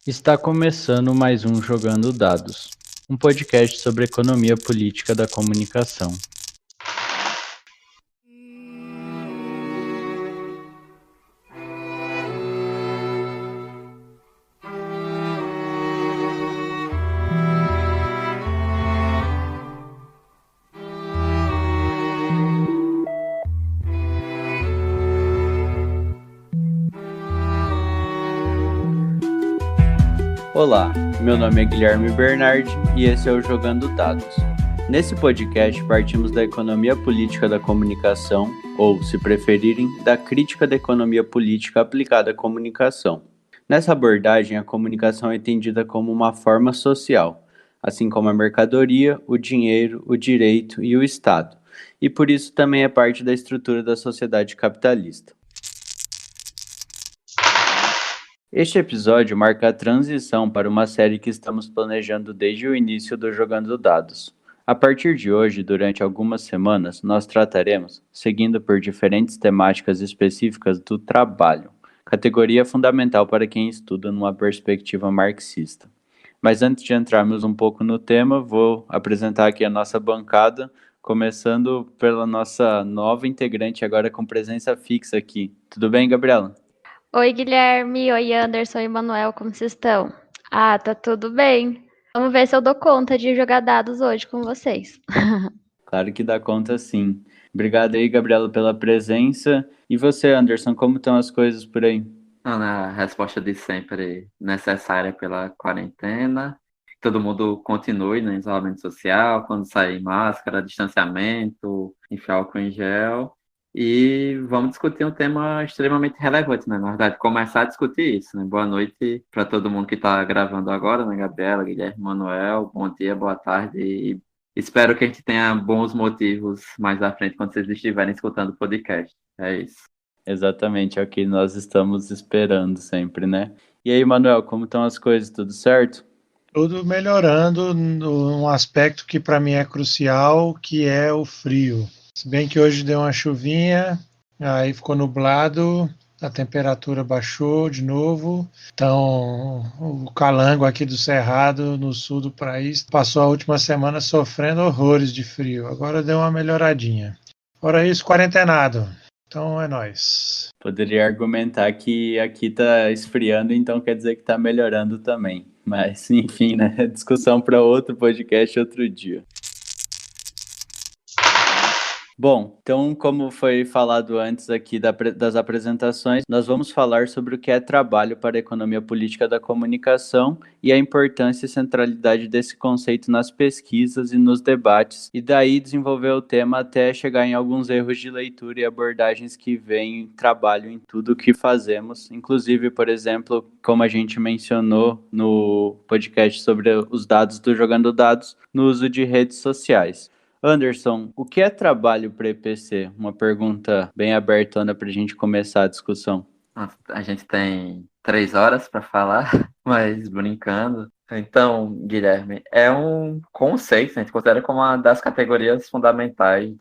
Está começando mais um Jogando Dados, um podcast sobre economia política da comunicação. Olá, meu nome é Guilherme Bernardi e esse é o Jogando Dados. Nesse podcast partimos da economia política da comunicação, ou, se preferirem, da crítica da economia política aplicada à comunicação. Nessa abordagem, a comunicação é entendida como uma forma social, assim como a mercadoria, o dinheiro, o direito e o Estado, e por isso também é parte da estrutura da sociedade capitalista. Este episódio marca a transição para uma série que estamos planejando desde o início do Jogando Dados. A partir de hoje, durante algumas semanas, nós trataremos, seguindo por diferentes temáticas específicas do trabalho, categoria fundamental para quem estuda numa perspectiva marxista. Mas antes de entrarmos um pouco no tema, vou apresentar aqui a nossa bancada, começando pela nossa nova integrante, agora com presença fixa aqui. Tudo bem, Gabriela? Oi, Guilherme. Oi, Anderson e Manuel, como vocês estão? Tá tudo bem. Vamos ver se eu dou conta de jogar dados hoje com vocês. Claro que dá conta, sim. Obrigado aí, Gabriela, pela presença. E você, Anderson, como estão as coisas por aí? A resposta de sempre necessária pela quarentena. Todo mundo continue no isolamento social, quando sair máscara, distanciamento, enfiar álcool em gel. E vamos discutir um tema extremamente relevante, né? Na verdade, começar a discutir isso, né? Boa noite para todo mundo que está gravando agora, né? Gabriela, Guilherme, Manuel, bom dia, boa tarde. E espero que a gente tenha bons motivos mais à frente quando vocês estiverem escutando o podcast. É isso. Exatamente, é o que nós estamos esperando sempre, né? E aí, Manuel, como estão as coisas? Tudo certo? Tudo melhorando num aspecto que para mim é crucial, que é o frio. Se bem que hoje deu uma chuvinha, aí ficou nublado, a temperatura baixou de novo. Então, o calango aqui do Cerrado, no sul do país, passou a última semana sofrendo horrores de frio. Agora deu uma melhoradinha. Fora isso, quarentenado. Então é nóis. Poderia argumentar que aqui tá esfriando, então quer dizer que tá melhorando também. Mas, enfim, né? Discussão para outro podcast outro dia. Bom, então, como foi falado antes aqui das apresentações, nós vamos falar sobre o que é trabalho para a economia política da comunicação e a importância e centralidade desse conceito nas pesquisas e nos debates, e daí desenvolver o tema até chegar em alguns erros de leitura e abordagens que veem trabalho em tudo o que fazemos, inclusive, por exemplo, como a gente mencionou no podcast sobre os dados do Jogando Dados, no uso de redes sociais. Anderson, o que é trabalho para EPC? Uma pergunta bem abertona para a gente começar a discussão. A gente tem 3 horas para falar, mas brincando. Então, Guilherme, é um conceito, a gente considera como uma das categorias fundamentais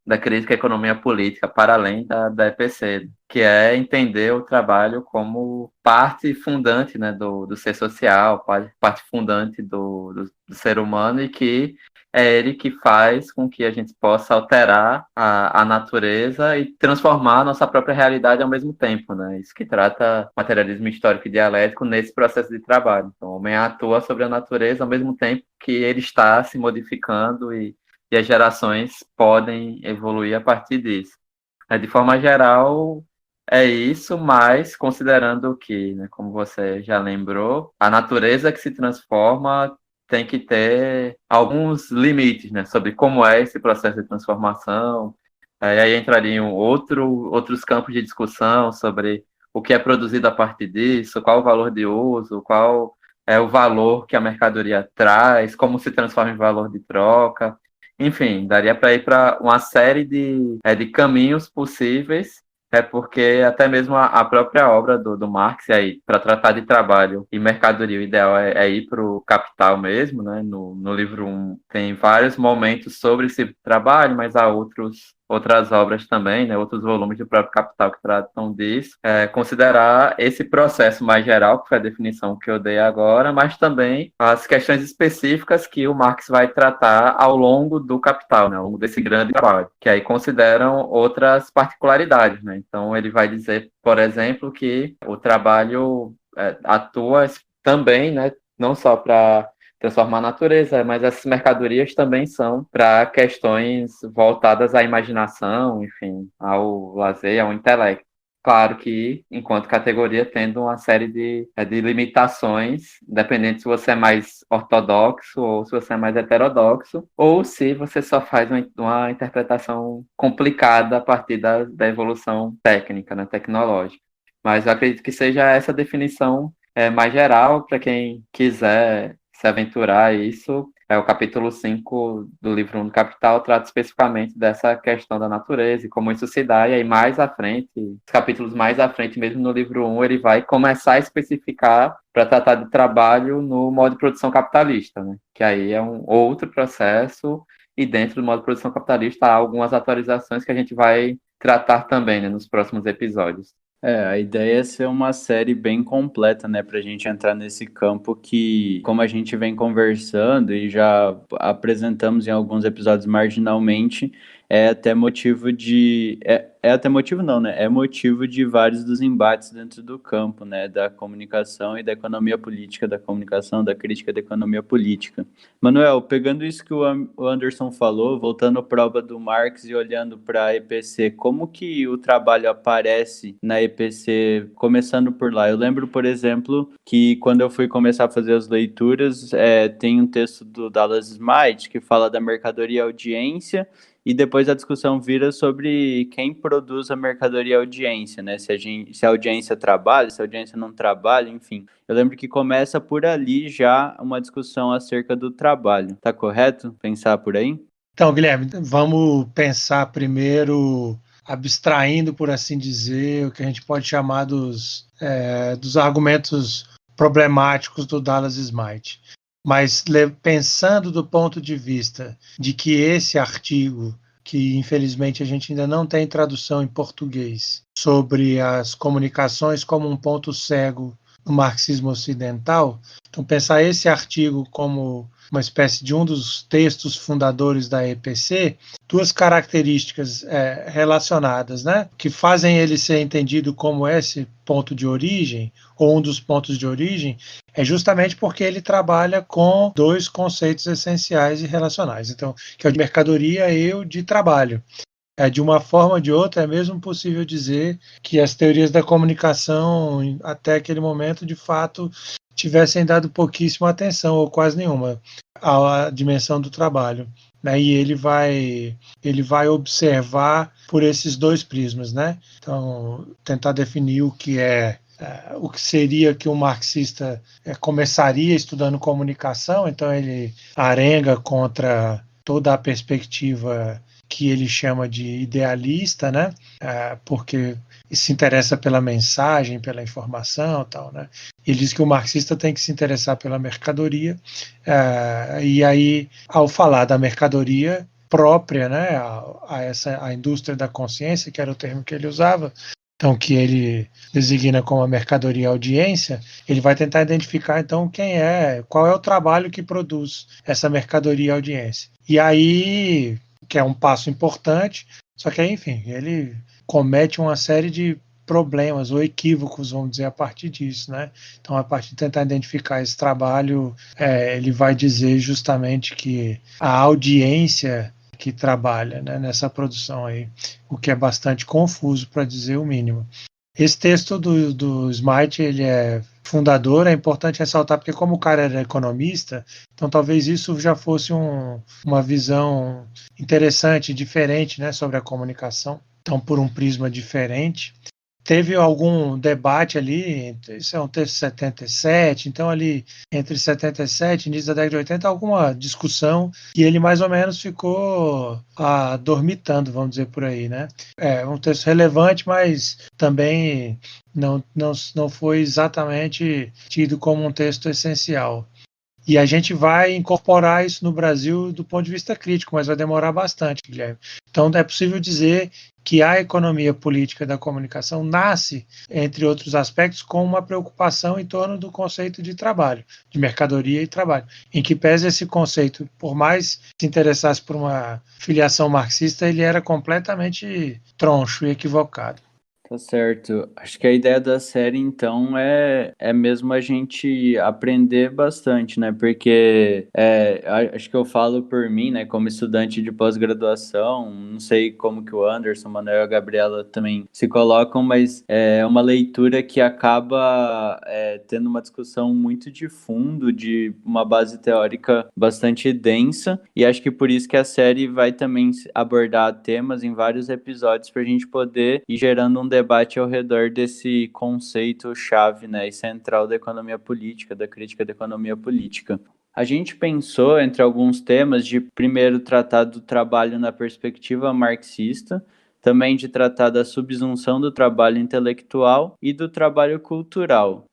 da crítica à economia política, para além da EPC, que é entender o trabalho como parte fundante, né, do ser social, parte fundante do ser humano, e que é ele que faz com que a gente possa alterar a natureza e transformar a nossa própria realidade ao mesmo tempo, né? Isso que trata o materialismo histórico e dialético nesse processo de trabalho. Então, o homem atua sobre a natureza ao mesmo tempo que ele está se modificando e as gerações podem evoluir a partir disso. De forma geral, é isso, mas considerando que, né, como você já lembrou, a natureza que se transforma tem que ter alguns limites, né, sobre como é esse processo de transformação. Aí entrariam outros campos de discussão sobre o que é produzido a partir disso, qual o valor de uso, qual é o valor que a mercadoria traz, como se transforma em valor de troca. Enfim, daria para ir para uma série de caminhos possíveis, porque até mesmo a própria obra do Marx, aí, para tratar de trabalho e mercadoria, o ideal é ir para o Capital mesmo, né? No livro 1 tem vários momentos sobre esse trabalho, mas há outros outras obras também, né, outros volumes do próprio Capital que tratam disso, considerar esse processo mais geral, que foi a definição que eu dei agora, mas também as questões específicas que o Marx vai tratar ao longo do Capital, né, ao longo desse grande trabalho, que aí consideram outras particularidades, né? Então ele vai dizer, por exemplo, que o trabalho atua também, né, não só para transformar a natureza, mas essas mercadorias também são para questões voltadas à imaginação, enfim, ao lazer, ao intelecto. Claro que, enquanto categoria, tendo uma série de limitações, dependendo se você é mais ortodoxo ou se você é mais heterodoxo, ou se você só faz uma interpretação complicada a partir da evolução técnica, né, tecnológica. Mas eu acredito que seja essa definição mais geral para quem quiser se aventurar a isso. O capítulo 5 do livro 1 do Capital trata especificamente dessa questão da natureza e como isso se dá, e aí mais à frente, os capítulos mais à frente, mesmo no livro 1, ele vai começar a especificar para tratar de trabalho no modo de produção capitalista, né? Que aí é um outro processo, e dentro do modo de produção capitalista há algumas atualizações que a gente vai tratar também, né, nos próximos episódios. A ideia é ser uma série bem completa, né, pra gente entrar nesse campo que, como a gente vem conversando e já apresentamos em alguns episódios marginalmente, é até motivo de... É até motivo não, né? É motivo de vários dos embates dentro do campo, né, da comunicação e da economia política, da comunicação, da crítica da economia política. Manuel, pegando isso que o Anderson falou, voltando à prova do Marx e olhando para a EPC, como que o trabalho aparece na EPC, começando por lá? Eu lembro, por exemplo, que quando eu fui começar a fazer as leituras, tem um texto do Dallas Smith que fala da mercadoria e audiência, e depois a discussão vira sobre quem produz a mercadoria e a audiência, né? Se a audiência trabalha, se a audiência não trabalha, enfim. Eu lembro que começa por ali já uma discussão acerca do trabalho. Tá correto pensar por aí? Então, Guilherme, vamos pensar primeiro, abstraindo, por assim dizer, o que a gente pode chamar dos argumentos problemáticos do Dallas Smith. Mas pensando do ponto de vista de que esse artigo, que infelizmente a gente ainda não tem tradução em português, sobre as comunicações como um ponto cego no marxismo ocidental, então pensar esse artigo como uma espécie de um dos textos fundadores da EPC, duas características relacionadas, né, que fazem ele ser entendido como esse ponto de origem, ou um dos pontos de origem, é justamente porque ele trabalha com dois conceitos essenciais e relacionais, então, que é o de mercadoria e o de trabalho. De uma forma ou de outra, é mesmo possível dizer que as teorias da comunicação, até aquele momento, de fato, tivessem dado pouquíssima atenção, ou quase nenhuma, à dimensão do trabalho. Né? E ele vai observar por esses dois prismas, né? Então, tentar definir o que seria que um marxista começaria estudando comunicação, então ele arenga contra toda a perspectiva que ele chama de idealista, né? Porque se interessa pela mensagem, pela informação, tal, né? Ele diz que o marxista tem que se interessar pela mercadoria, e aí, ao falar da mercadoria própria, né, a indústria da consciência, que era o termo que ele usava, então que ele designa como a mercadoria audiência, ele vai tentar identificar então qual é o trabalho que produz essa mercadoria audiência. E aí, que é um passo importante, só que aí, enfim, ele comete uma série de problemas ou equívocos, vamos dizer, a partir disso, né? Então, a partir de tentar identificar esse trabalho, ele vai dizer justamente que a audiência que trabalha, né, nessa produção aí, o que é bastante confuso, para dizer o mínimo. Esse texto do Smith, ele é fundador, é importante ressaltar, porque como o cara era economista, então talvez isso já fosse uma visão interessante, diferente, né, sobre a comunicação, então por um prisma diferente. Teve algum debate ali, isso é um texto de 77, então ali entre 77 e início da década de 80, alguma discussão, e ele mais ou menos ficou dormitando, vamos dizer por aí, né? É um texto relevante, mas também não foi exatamente tido como um texto essencial. E a gente vai incorporar isso no Brasil do ponto de vista crítico, mas vai demorar bastante, Guilherme. Então, é possível dizer que a economia política da comunicação nasce, entre outros aspectos, com uma preocupação em torno do conceito de trabalho, de mercadoria e trabalho, em que pese esse conceito, por mais se interessasse por uma filiação marxista, ele era completamente troncho e equivocado. Tá certo. Acho que a ideia da série, então, é mesmo a gente aprender bastante, né? Porque acho que eu falo por mim, né? Como estudante de pós-graduação, não sei como que o Anderson, o Manuel e a Gabriela também se colocam, mas é uma leitura que acaba tendo uma discussão muito de fundo, de uma base teórica bastante densa, e acho que por isso que a série vai também abordar temas em vários episódios para a gente poder ir gerando um debate ao redor desse conceito-chave, né, e central da economia política, da crítica da economia política. A gente pensou, entre alguns temas, de primeiro tratar do trabalho na perspectiva marxista, também de tratar da subsunção do trabalho intelectual e do trabalho cultural.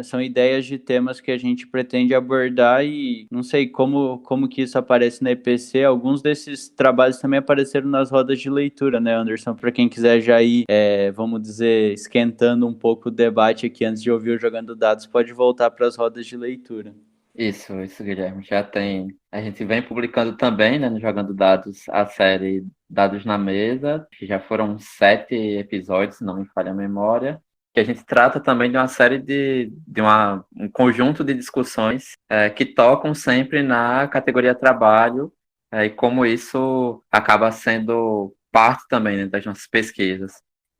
São ideias de temas que a gente pretende abordar e não sei como que isso aparece na EPC. Alguns desses trabalhos também apareceram nas rodas de leitura, né, Anderson? Para quem quiser já ir, vamos dizer, esquentando um pouco o debate aqui antes de ouvir o Jogando Dados, pode voltar para as rodas de leitura. Isso, Guilherme. Já tem. A gente vem publicando também, né, no Jogando Dados, a série Dados na Mesa, que já foram 7 episódios, se não me falha a memória, que a gente trata também de uma série de um conjunto de discussões que tocam sempre na categoria trabalho, e como isso acaba sendo parte também, né, das nossas pesquisas.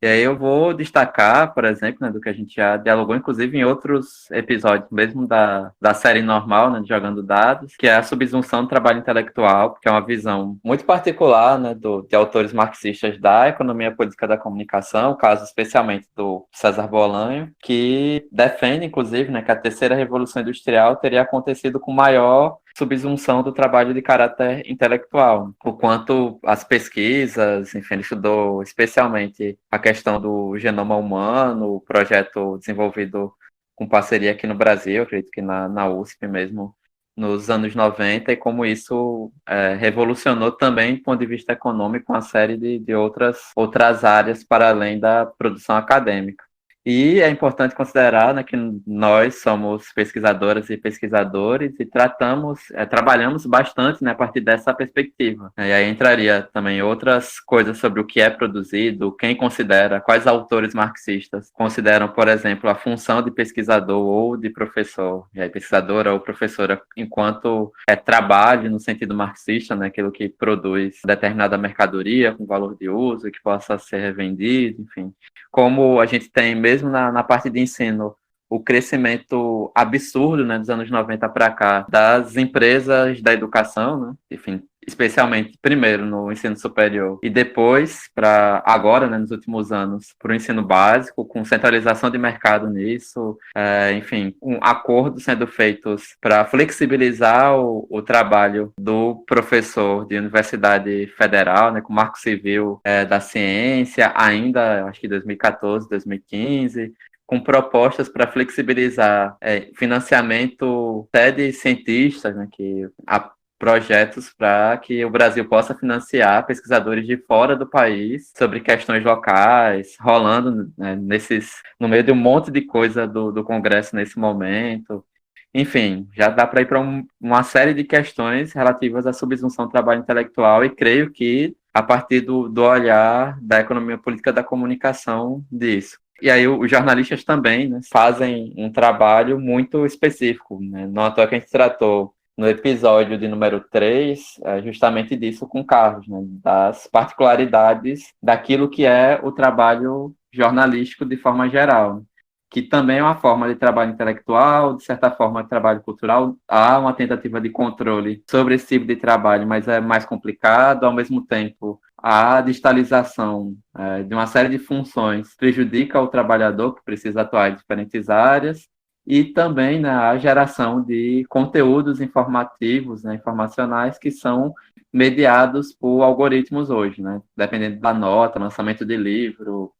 E aí eu vou destacar, por exemplo, né, do que a gente já dialogou, inclusive em outros episódios, mesmo da série normal, né, de Jogando Dados, que é a subsunção do trabalho intelectual, que é uma visão muito particular, né, de autores marxistas da economia política da comunicação, caso especialmente do César Bolanho, que defende, inclusive, né, que a terceira revolução industrial teria acontecido com maior subsunção do trabalho de caráter intelectual, o quanto as pesquisas, enfim, ele estudou especialmente a questão do genoma humano, o projeto desenvolvido com parceria aqui no Brasil, acredito que na USP mesmo, nos anos 90, e como isso revolucionou também, do ponto de vista econômico, uma série de outras áreas para além da produção acadêmica. E é importante considerar, né, que nós somos pesquisadoras e pesquisadores e trabalhamos bastante, né, a partir dessa perspectiva. E aí entraria também outras coisas sobre o que é produzido, quem considera, quais autores marxistas consideram, por exemplo, a função de pesquisador ou de professor, e aí pesquisadora ou professora, enquanto trabalho no sentido marxista, né, aquilo que produz determinada mercadoria com valor de uso e que possa ser revendido, enfim. Como a gente tem, mesmo na parte de ensino, o crescimento absurdo, né, dos anos 90 para cá, das empresas da educação, né, enfim, especialmente, primeiro, no ensino superior, e depois, para agora, né, nos últimos anos, para o ensino básico, com centralização de mercado nisso, enfim, acordos sendo feitos para flexibilizar o trabalho do professor de universidade federal, né, com o Marco Civil da Ciência, ainda, acho que 2014, 2015, com propostas para flexibilizar financiamento até de cientistas, né, que projetos para que o Brasil possa financiar pesquisadores de fora do país sobre questões locais, rolando, né, no meio de um monte de coisa do Congresso nesse momento. Enfim, já dá para ir para uma série de questões relativas à subsunção do trabalho intelectual, e creio que a partir do olhar da economia política da comunicação disso. E aí os jornalistas também, né, fazem um trabalho muito específico, né? Não à toa que a gente tratou no episódio de número 3, justamente disso com Carlos, né, das particularidades daquilo que é o trabalho jornalístico de forma geral, que também é uma forma de trabalho intelectual, de certa forma de trabalho cultural. Há uma tentativa de controle sobre esse tipo de trabalho, mas é mais complicado. Ao mesmo tempo, a digitalização de uma série de funções prejudica o trabalhador, que precisa atuar em diferentes áreas, e também, né, a geração de conteúdos informativos, né, informacionais, que são mediados por algoritmos hoje, né, dependendo da nota, lançamento de livro,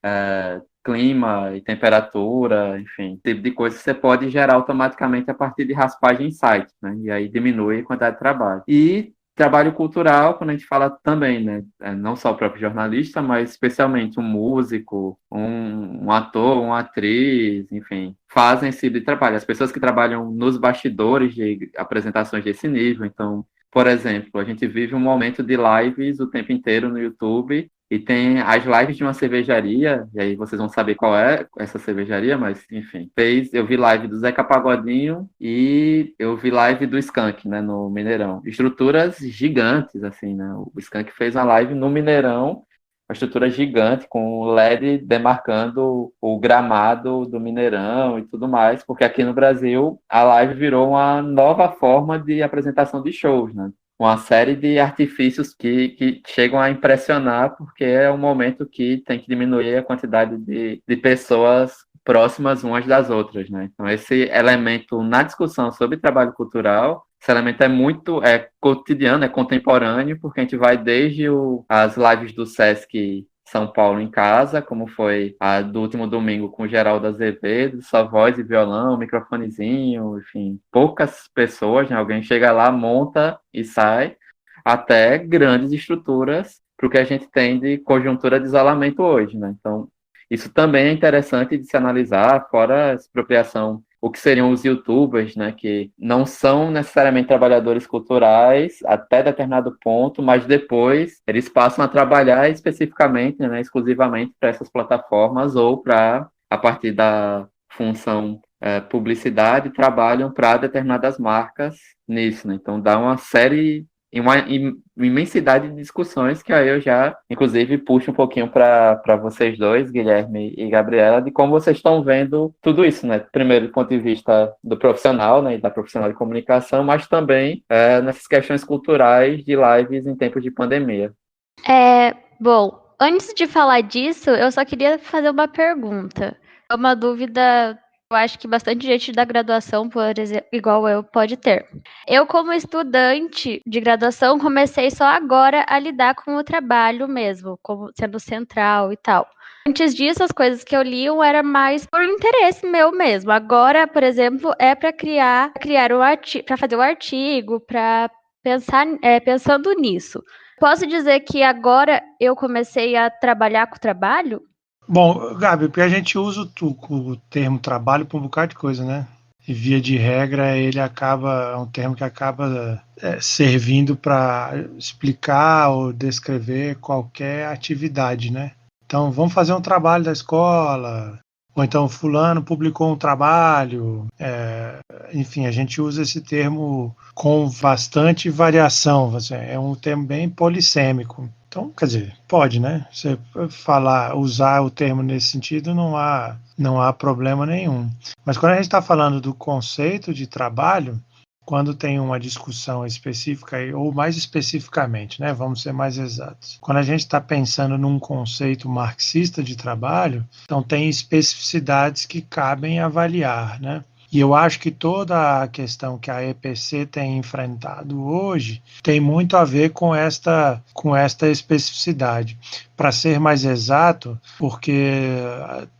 clima e temperatura, enfim, esse tipo de coisa que você pode gerar automaticamente a partir de raspagem em site, né? E aí diminui a quantidade de trabalho. E trabalho cultural, quando a gente fala também, né? Não só o próprio jornalista, mas especialmente um músico, um ator, uma atriz, enfim, fazem esse tipo de trabalho. As pessoas que trabalham nos bastidores de apresentações desse nível, então, por exemplo, a gente vive um momento de lives o tempo inteiro no YouTube e tem as lives de uma cervejaria, e aí vocês vão saber qual é essa cervejaria, mas enfim. Eu vi live do Zeca Pagodinho e eu vi live do Skank, né, no Mineirão. Estruturas gigantes, assim, né? O Skank fez uma live no Mineirão, uma estrutura gigante, com LED demarcando o gramado do Mineirão e tudo mais, porque aqui no Brasil a live virou uma nova forma de apresentação de shows, né? Uma série de artifícios que chegam a impressionar, porque é um momento que tem que diminuir a quantidade de pessoas próximas umas das outras, né? Então, esse elemento na discussão sobre trabalho cultural, esse elemento é muito cotidiano, é contemporâneo, porque a gente vai desde as lives do Sesc São Paulo em casa, como foi a do último domingo com o Geraldo Azevedo, só voz e violão, microfonezinho, enfim, poucas pessoas, né? Alguém chega lá, monta e sai, até grandes estruturas para o que a gente tem de conjuntura de isolamento hoje, né? Então, isso também é interessante de se analisar, fora a expropriação, o que seriam os YouTubers, né, que não são necessariamente trabalhadores culturais até determinado ponto, mas depois eles passam a trabalhar especificamente, né, exclusivamente para essas plataformas ou para, a partir da função publicidade, trabalham para determinadas marcas nisso, né? Então dá uma série e uma imensidade de discussões que aí eu já, inclusive, puxo um pouquinho para vocês dois, Guilherme e Gabriela, de como vocês estão vendo tudo isso, né? Primeiro, do ponto de vista do profissional, né, e da profissional de comunicação, mas também nessas questões culturais de lives em tempos de pandemia. Bom, antes de falar disso, eu só queria fazer uma pergunta. É uma dúvida, eu acho que bastante gente da graduação, por exemplo, igual eu, pode ter. Eu, como estudante de graduação, comecei só agora a lidar com o trabalho mesmo, como sendo central e tal. Antes disso, as coisas que eu li era mais por interesse meu mesmo. Agora, por exemplo, é para criar um artigo, para fazer um artigo, para pensar, pensando nisso. Posso dizer que agora eu comecei a trabalhar com o trabalho? Bom, Gabi, porque a gente usa o termo trabalho para um bocado de coisa, né? E via de regra, é um termo que acaba servindo para explicar ou descrever qualquer atividade, né? Então, vamos fazer um trabalho da escola, ou então fulano publicou um trabalho, enfim, a gente usa esse termo com bastante variação, é um termo bem polissêmico. Então, quer dizer, pode, né? Você usar o termo nesse sentido, não há problema nenhum. Mas quando a gente está falando do conceito de trabalho, quando tem uma discussão específica, ou mais especificamente, né, vamos ser mais exatos, quando a gente está pensando num conceito marxista de trabalho, então tem especificidades que cabem avaliar, né? E eu acho que toda a questão que a EPC tem enfrentado hoje tem muito a ver com esta especificidade. Para ser mais exato, porque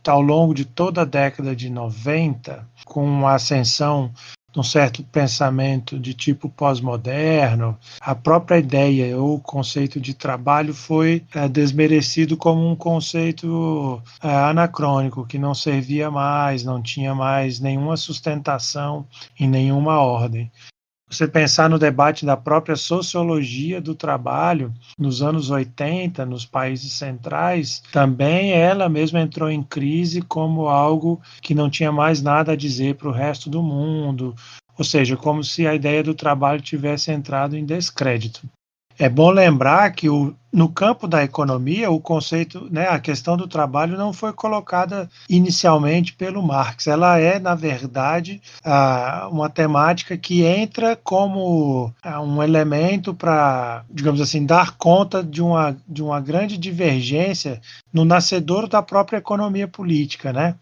ao longo de toda a década de 90, com a ascensão de um certo pensamento de tipo pós-moderno, a própria ideia ou conceito de trabalho foi desmerecido como um conceito anacrônico, que não servia mais, não tinha mais nenhuma sustentação em nenhuma ordem. Você pensar no debate da própria sociologia do trabalho, nos anos 80, nos países centrais, também ela mesma entrou em crise como algo que não tinha mais nada a dizer para o resto do mundo, ou seja, como se a ideia do trabalho tivesse entrado em descrédito. É bom lembrar que no campo da economia, o conceito, né, a questão do trabalho não foi colocada inicialmente pelo Marx. Ela é, na verdade, uma temática que entra como um elemento para, digamos assim, dar conta de uma grande divergência no nascedor da própria economia política, né?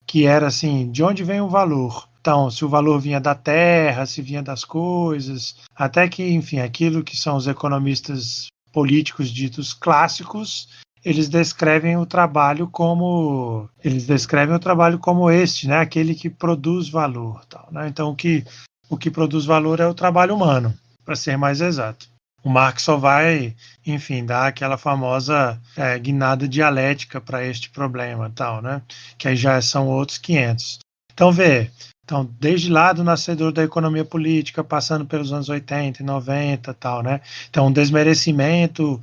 Que era assim, de onde vem o valor? Então, se o valor vinha da terra, se vinha das coisas, até que, enfim, aquilo que são os economistas políticos ditos clássicos eles descrevem o trabalho como este, né? Aquele que produz valor, tal, né? Então o que produz valor é o trabalho humano, para ser mais exato. O Marx só vai, enfim, dar aquela famosa guinada dialética para este problema, tal, né? Que aí já são outros 500. Então, desde lá do nascedor da economia política, passando pelos anos 80 e 90, tal, né? Então, um desmerecimento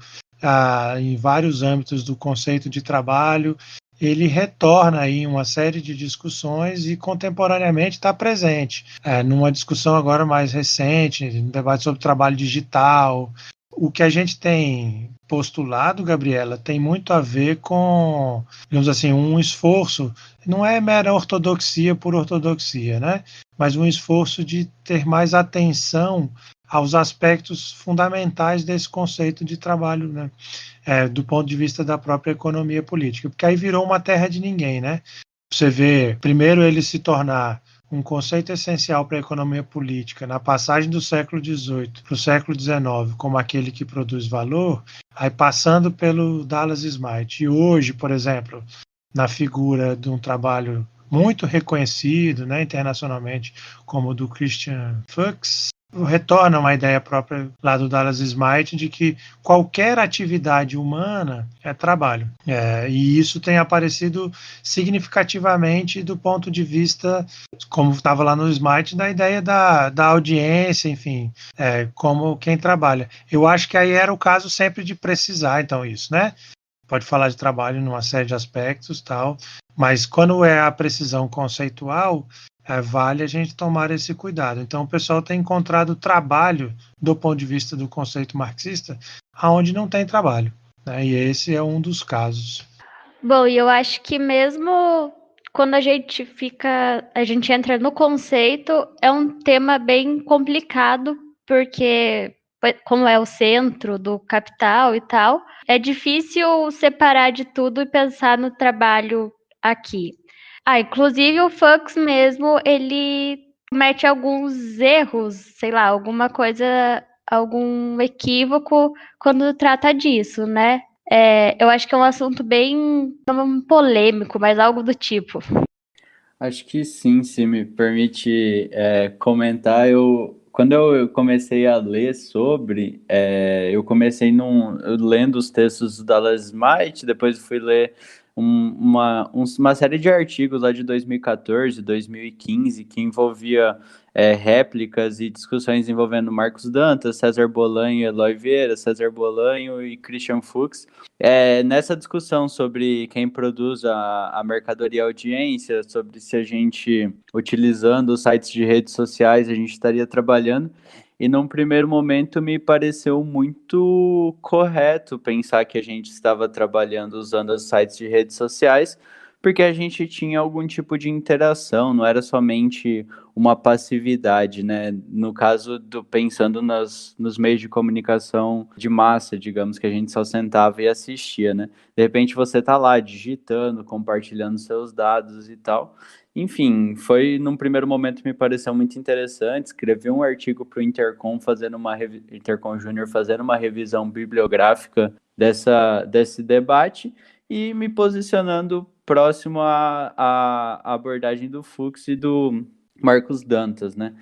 em vários âmbitos do conceito de trabalho, ele retorna aí uma série de discussões e contemporaneamente está presente. Numa discussão agora mais recente, um debate sobre trabalho digital. O que a gente tem postulado, Gabriela, tem muito a ver com, digamos assim, um esforço, não é mera ortodoxia por ortodoxia, né? Mas um esforço de ter mais atenção aos aspectos fundamentais desse conceito de trabalho, né? Do ponto de vista da própria economia política, porque aí virou uma terra de ninguém, né? Você vê, primeiro ele se tornar um conceito essencial para a economia política na passagem do século XVIII para o século XIX como aquele que produz valor, aí passando pelo Dallas Smith. E hoje, por exemplo, na figura de um trabalho muito reconhecido, né, internacionalmente, como o do Christian Fuchs, retorna uma ideia própria lá do Dallas Smith de que qualquer atividade humana é trabalho. E isso tem aparecido significativamente do ponto de vista, como estava lá no Smith, da ideia da audiência, enfim, como quem trabalha. Eu acho que aí era o caso sempre de precisar, então, isso, né? Pode falar de trabalho numa série de aspectos, tal, mas quando é a precisão conceitual, vale a gente tomar esse cuidado. Então, o pessoal tem encontrado trabalho, do ponto de vista do conceito marxista, aonde não tem trabalho, né? E esse é um dos casos. Bom, e eu acho que mesmo quando a gente entra no conceito, é um tema bem complicado, porque como é o centro do capital e tal, é difícil separar de tudo e pensar no trabalho aqui. Inclusive o Fux mesmo, ele comete alguns erros, sei lá, alguma coisa, algum equívoco quando trata disso, né? Eu acho que é um assunto bem polêmico, mas algo do tipo. Acho que sim, se me permite comentar, quando eu comecei a ler sobre, eu comecei lendo os textos do Dallas Smith, depois fui ler uma série de artigos lá de 2014, 2015, que envolvia réplicas e discussões envolvendo Marcos Dantas, César Bolanho e Eloy Vieira, César Bolanho e Christian Fuchs. Nessa discussão sobre quem produz a mercadoria e a audiência, sobre se a gente, utilizando os sites de redes sociais, a gente estaria trabalhando, e num primeiro momento me pareceu muito correto pensar que a gente estava trabalhando usando os sites de redes sociais, porque a gente tinha algum tipo de interação, não era somente uma passividade, né? No caso pensando nos meios de comunicação de massa, digamos, que a gente só sentava e assistia, né? De repente você tá lá digitando, compartilhando seus dados e tal. Enfim, num primeiro momento me pareceu muito interessante. Escrevi um artigo para o Intercom Júnior fazendo uma revisão bibliográfica desse debate e me posicionando próximo à abordagem do Fuchs e do Marcos Dantas, né?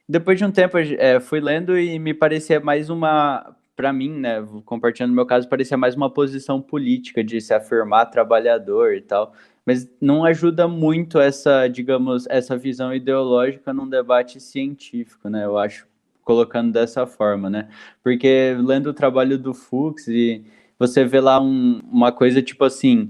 Depois de um tempo, fui lendo e me parecia mais para mim, né, compartilhando o meu caso, parecia mais uma posição política de se afirmar trabalhador e tal, mas não ajuda muito digamos, essa visão ideológica num debate científico, né, eu acho, colocando dessa forma, né, porque lendo o trabalho do Fuchs e você vê lá uma coisa tipo assim,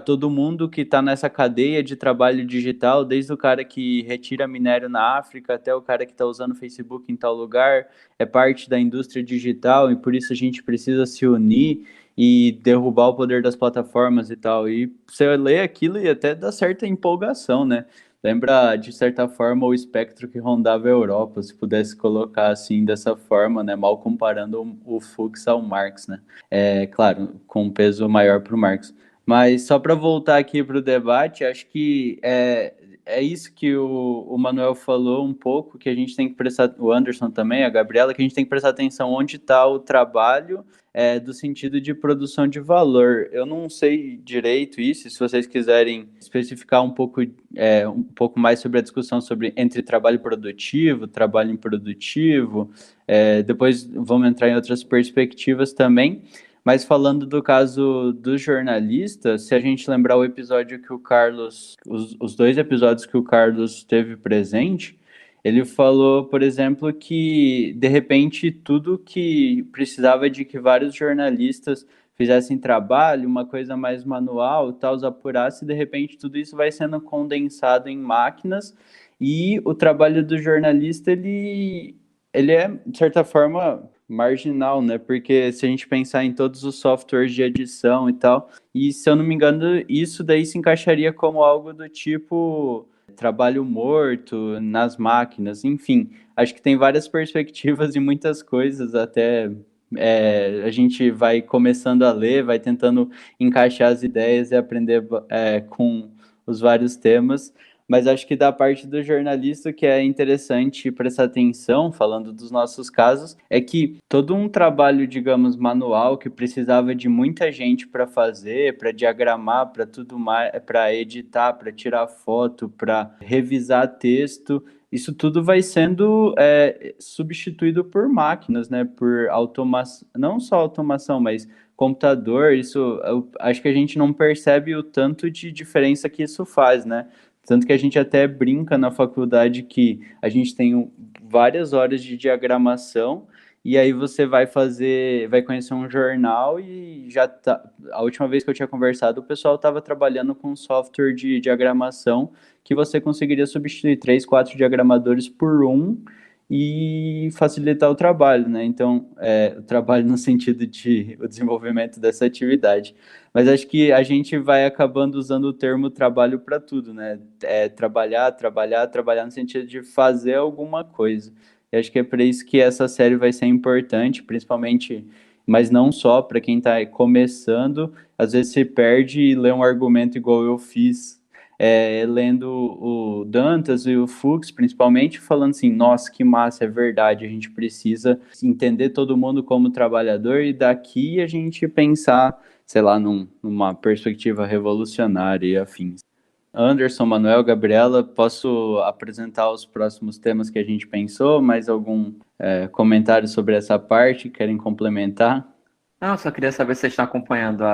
todo mundo que está nessa cadeia de trabalho digital, desde o cara que retira minério na África até o cara que está usando o Facebook em tal lugar, é parte da indústria digital e por isso a gente precisa se unir e derrubar o poder das plataformas e tal. E você lê aquilo e até dá certa empolgação, né? Lembra, de certa forma, o espectro que rondava a Europa, se pudesse colocar assim, dessa forma, né? Mal comparando o Fuchs ao Marx, né? Claro, com um peso maior para o Marx. Mas só para voltar aqui para o debate, acho que é isso que o Manuel falou um pouco, que a gente tem que prestar, o Anderson também, a Gabriela, que a gente tem que prestar atenção onde está o trabalho do sentido de produção de valor. Eu não sei direito isso, se vocês quiserem especificar um pouco mais sobre a discussão entre trabalho produtivo, trabalho improdutivo, depois vamos entrar em outras perspectivas também. Mas falando do caso do jornalista, se a gente lembrar o episódio que o Carlos, os dois episódios que o Carlos teve presente, ele falou, por exemplo, que de repente tudo que precisava de que vários jornalistas fizessem trabalho, uma coisa mais manual, tal, apurasse, de repente tudo isso vai sendo condensado em máquinas e o trabalho do jornalista, ele é, de certa forma, marginal, né? Porque se a gente pensar em todos os softwares de edição e tal, e se eu não me engano, isso daí se encaixaria como algo do tipo trabalho morto nas máquinas, enfim. Acho que tem várias perspectivas e muitas coisas, até a gente vai começando a ler, vai tentando encaixar as ideias e aprender com os vários temas. Mas acho que da parte do jornalista, o que é interessante prestar atenção, falando dos nossos casos, é que todo um trabalho, digamos, manual, que precisava de muita gente para fazer, para diagramar, para tudo mais, para editar, para tirar foto, para revisar texto, isso tudo vai sendo substituído por máquinas, né? Por automação, não só automação, mas computador. Isso, eu acho que a gente não percebe o tanto de diferença que isso faz, né? Tanto que a gente até brinca na faculdade que a gente tem várias horas de diagramação e aí você vai conhecer um jornal e já tá. A última vez que eu tinha conversado, o pessoal estava trabalhando com um software de diagramação que você conseguiria substituir 3, 4 diagramadores por um e facilitar o trabalho, né? Então, o trabalho no sentido de o desenvolvimento dessa atividade. Mas acho que a gente vai acabando usando o termo trabalho para tudo, né? Trabalhar, trabalhar, trabalhar no sentido de fazer alguma coisa. E acho que é para isso que essa série vai ser importante, principalmente, mas não só para quem está começando. Às vezes se perde e lê um argumento igual eu fiz, lendo o Dantas e o Fuchs, principalmente, falando assim, nossa, que massa, é verdade, a gente precisa entender todo mundo como trabalhador e daqui a gente pensar, sei lá, numa perspectiva revolucionária e afins. Anderson, Manuel, Gabriela, posso apresentar os próximos temas que a gente pensou? Mais algum comentário sobre essa parte? Querem complementar? Não, eu só queria saber se vocês estão acompanhando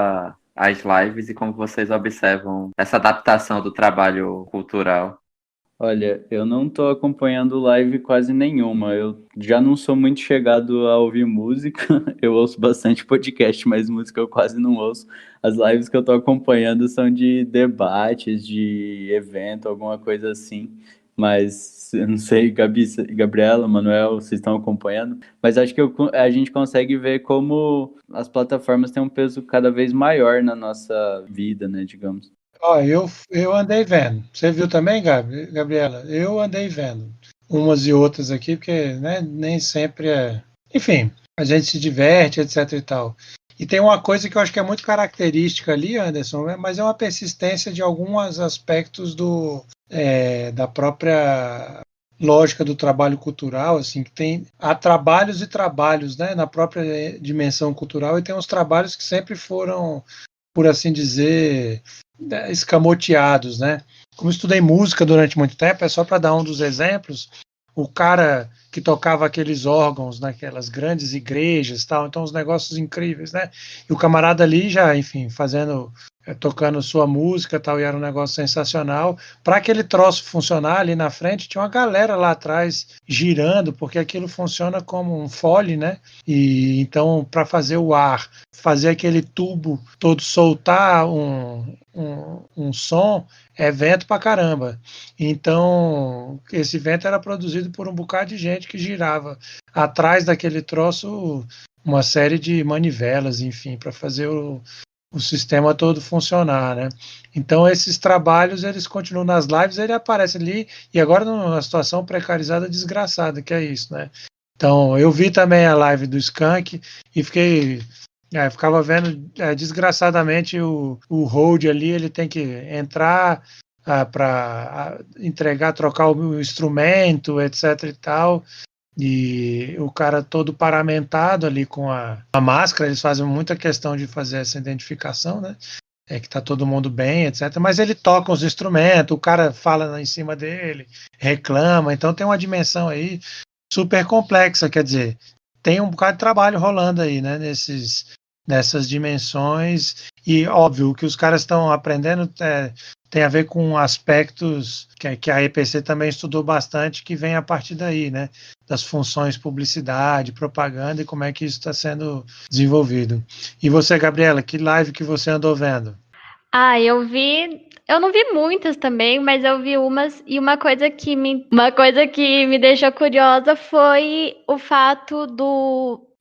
as lives e como vocês observam essa adaptação do trabalho cultural. Olha, eu não estou acompanhando live quase nenhuma. Eu já não sou muito chegado a ouvir música. Eu ouço bastante podcast, mas música eu quase não ouço. As lives que eu estou acompanhando são de debates, de evento, alguma coisa assim. Mas eu não sei, Gabriela, Manuel, vocês estão acompanhando? Mas acho que a gente consegue ver como as plataformas têm um peso cada vez maior na nossa vida, né, digamos. Ó, eu andei vendo. Você viu também, Gabriela? Eu andei vendo umas e outras aqui, porque, né, nem sempre Enfim, a gente se diverte, etc e tal. E tem uma coisa que eu acho que é muito característica ali, Anderson, mas é uma persistência de alguns aspectos da própria lógica do trabalho cultural, assim, que há trabalhos e trabalhos, né, na própria dimensão cultural, e tem uns trabalhos que sempre foram, por assim dizer, escamoteados, né? Como estudei música durante muito tempo, é só para dar um dos exemplos, o cara que tocava aqueles órgãos naquelas grandes igrejas, tal, então os negócios incríveis, né? E o camarada ali já, enfim, tocando sua música, tal, e era um negócio sensacional. Para aquele troço funcionar ali na frente, tinha uma galera lá atrás girando, porque aquilo funciona como um fole, né? E então, para fazer o ar, fazer aquele tubo todo soltar um som, é vento pra caramba. Então, esse vento era produzido por um bocado de gente que girava atrás daquele troço uma série de manivelas, enfim, para fazer o sistema todo funcionar, né? Então esses trabalhos, eles continuam nas lives, ele aparece ali, e agora numa situação precarizada desgraçada, que é isso, né? Então eu vi também a live do Skank e ficava vendo desgraçadamente o hold ali, ele tem que entrar, para entregar, trocar o instrumento, etc. e tal. E o cara todo paramentado ali com a máscara, eles fazem muita questão de fazer essa identificação, né? Que tá todo mundo bem, etc. Mas ele toca os instrumentos, o cara fala lá em cima dele, reclama, então tem uma dimensão aí super complexa, quer dizer, tem um bocado de trabalho rolando aí, né, nessas dimensões, e óbvio, o que os caras estão aprendendo tem a ver com aspectos que a EPC também estudou bastante, que vem a partir daí, né, das funções publicidade, propaganda e como é que isso está sendo desenvolvido. E você, Gabriela, que live que você andou vendo? Eu não vi muitas também, mas eu vi umas, e uma coisa que me deixou curiosa foi o fato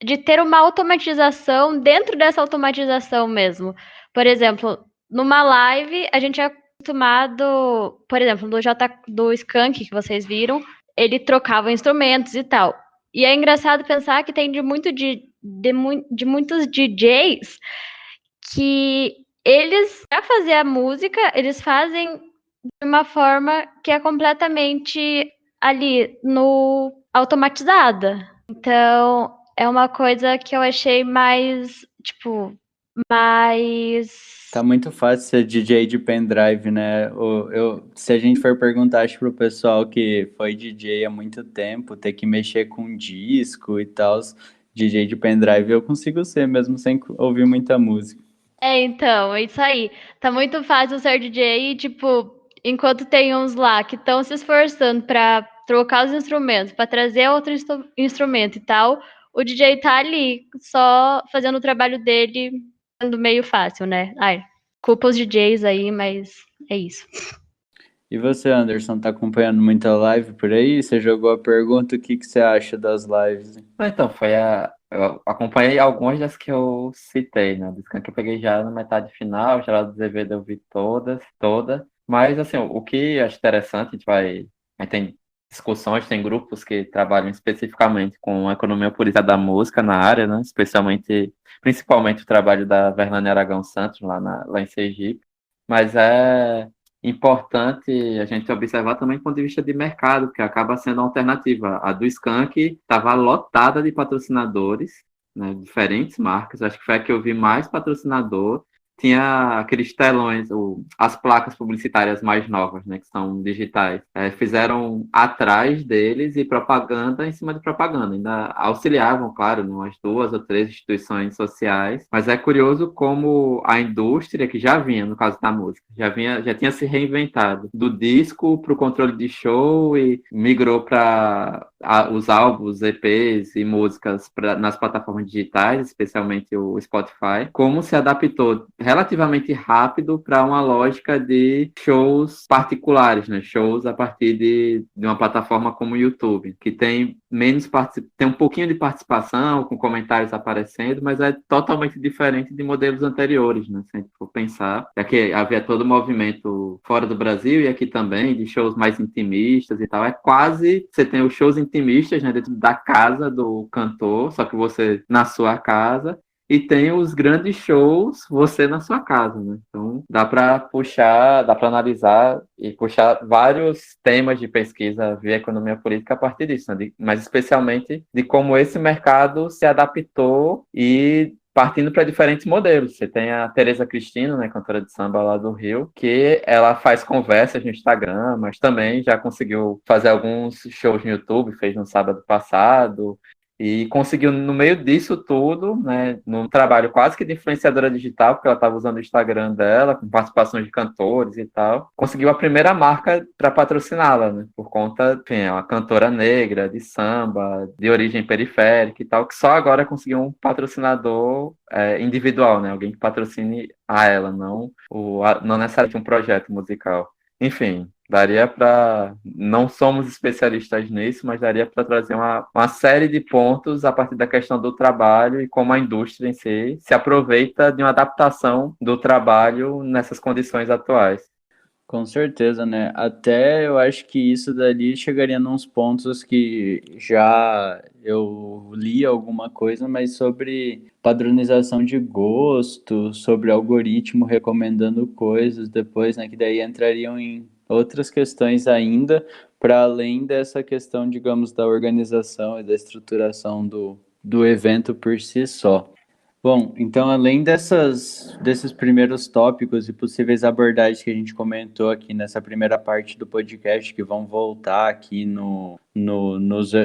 de ter uma automatização dentro dessa automatização mesmo. Por exemplo, numa live, a gente é acostumado, por exemplo, do Skank que vocês viram, ele trocava instrumentos e tal. E é engraçado pensar que tem de muitos DJs que eles, para fazer a música, eles fazem de uma forma que é completamente ali no automatizada. Então, é uma coisa que eu achei mais, tipo, mais Tá muito fácil ser DJ de pendrive, né? Se a gente for perguntar, acho pro pessoal que foi DJ há muito tempo, ter que mexer com disco e tal, DJ de pendrive eu consigo ser, mesmo sem ouvir muita música. então, é isso aí. Tá muito fácil ser DJ e, tipo, enquanto tem uns lá que estão se esforçando pra trocar os instrumentos, pra trazer outro instrumento e tal, o DJ tá ali, só fazendo o trabalho dele, sendo meio fácil, né? Ai, culpa os DJs aí, mas é isso. E você, Anderson, tá acompanhando muita live por aí? Você jogou a pergunta, o que que você acha das lives? Então, eu acompanhei algumas das que eu citei, né? Do Skank eu peguei já na metade final, Geraldo Azevedo eu vi todas. Mas, assim, o que eu acho interessante, a gente tem discussões, tem grupos que trabalham especificamente com a economia política da música na área, né? Principalmente o trabalho da Verlane Aragão Santos, lá em Sergipe. Mas é importante a gente observar também do ponto de vista de mercado, que acaba sendo uma alternativa. A do Skank estava lotada de patrocinadores, né, diferentes marcas, acho que foi a que eu vi mais patrocinador. Tinha aqueles telões, as placas publicitárias mais novas, né, que são digitais. Fizeram atrás deles e propaganda em cima de propaganda. Ainda auxiliavam, claro, umas 2 ou 3 instituições sociais. Mas é curioso como a indústria, que já vinha, no caso da música, já tinha se reinventado do disco para o controle de show e migrou para os álbuns, EPs e músicas nas plataformas digitais, especialmente o Spotify, como se adaptou relativamente rápido para uma lógica de shows particulares, né? Shows a partir de uma plataforma como o YouTube, que tem tem um pouquinho de participação, com comentários aparecendo, mas é totalmente diferente de modelos anteriores, né? Se a gente for pensar, já que havia todo o movimento fora do Brasil e aqui também, de shows mais intimistas e tal, você tem os shows intimistas, né, dentro da casa do cantor, só que você na sua casa, e tem os grandes shows, você na sua casa, né? Então, dá para analisar e puxar vários temas de pesquisa via economia política a partir disso, né? Mas especialmente de como esse mercado se adaptou e partindo para diferentes modelos. Você tem a Tereza Cristina, né, cantora de samba lá do Rio, que ela faz conversas no Instagram, mas também já conseguiu fazer alguns shows no YouTube, fez no sábado passado, e conseguiu, no meio disso tudo, né, num trabalho quase que de influenciadora digital, porque ela estava usando o Instagram dela, com participações de cantores e tal, conseguiu a primeira marca para patrociná-la, né, por conta, enfim, é uma cantora negra, de samba, de origem periférica e tal, que só agora conseguiu um patrocinador individual, né, alguém que patrocine a ela, não necessariamente um projeto musical. Enfim, daria para. Não somos especialistas nisso, mas daria para trazer uma série de pontos a partir da questão do trabalho e como a indústria em si se aproveita de uma adaptação do trabalho nessas condições atuais. Com certeza, né? Até eu acho que isso dali chegaria nos pontos que já eu li alguma coisa, mas sobre padronização de gosto, sobre algoritmo recomendando coisas depois, né? Que daí entrariam em outras questões ainda, para além dessa questão, digamos, da organização e da estruturação do evento por si só. Bom, então, além desses primeiros tópicos e possíveis abordagens que a gente comentou aqui nessa primeira parte do podcast, que vão voltar aqui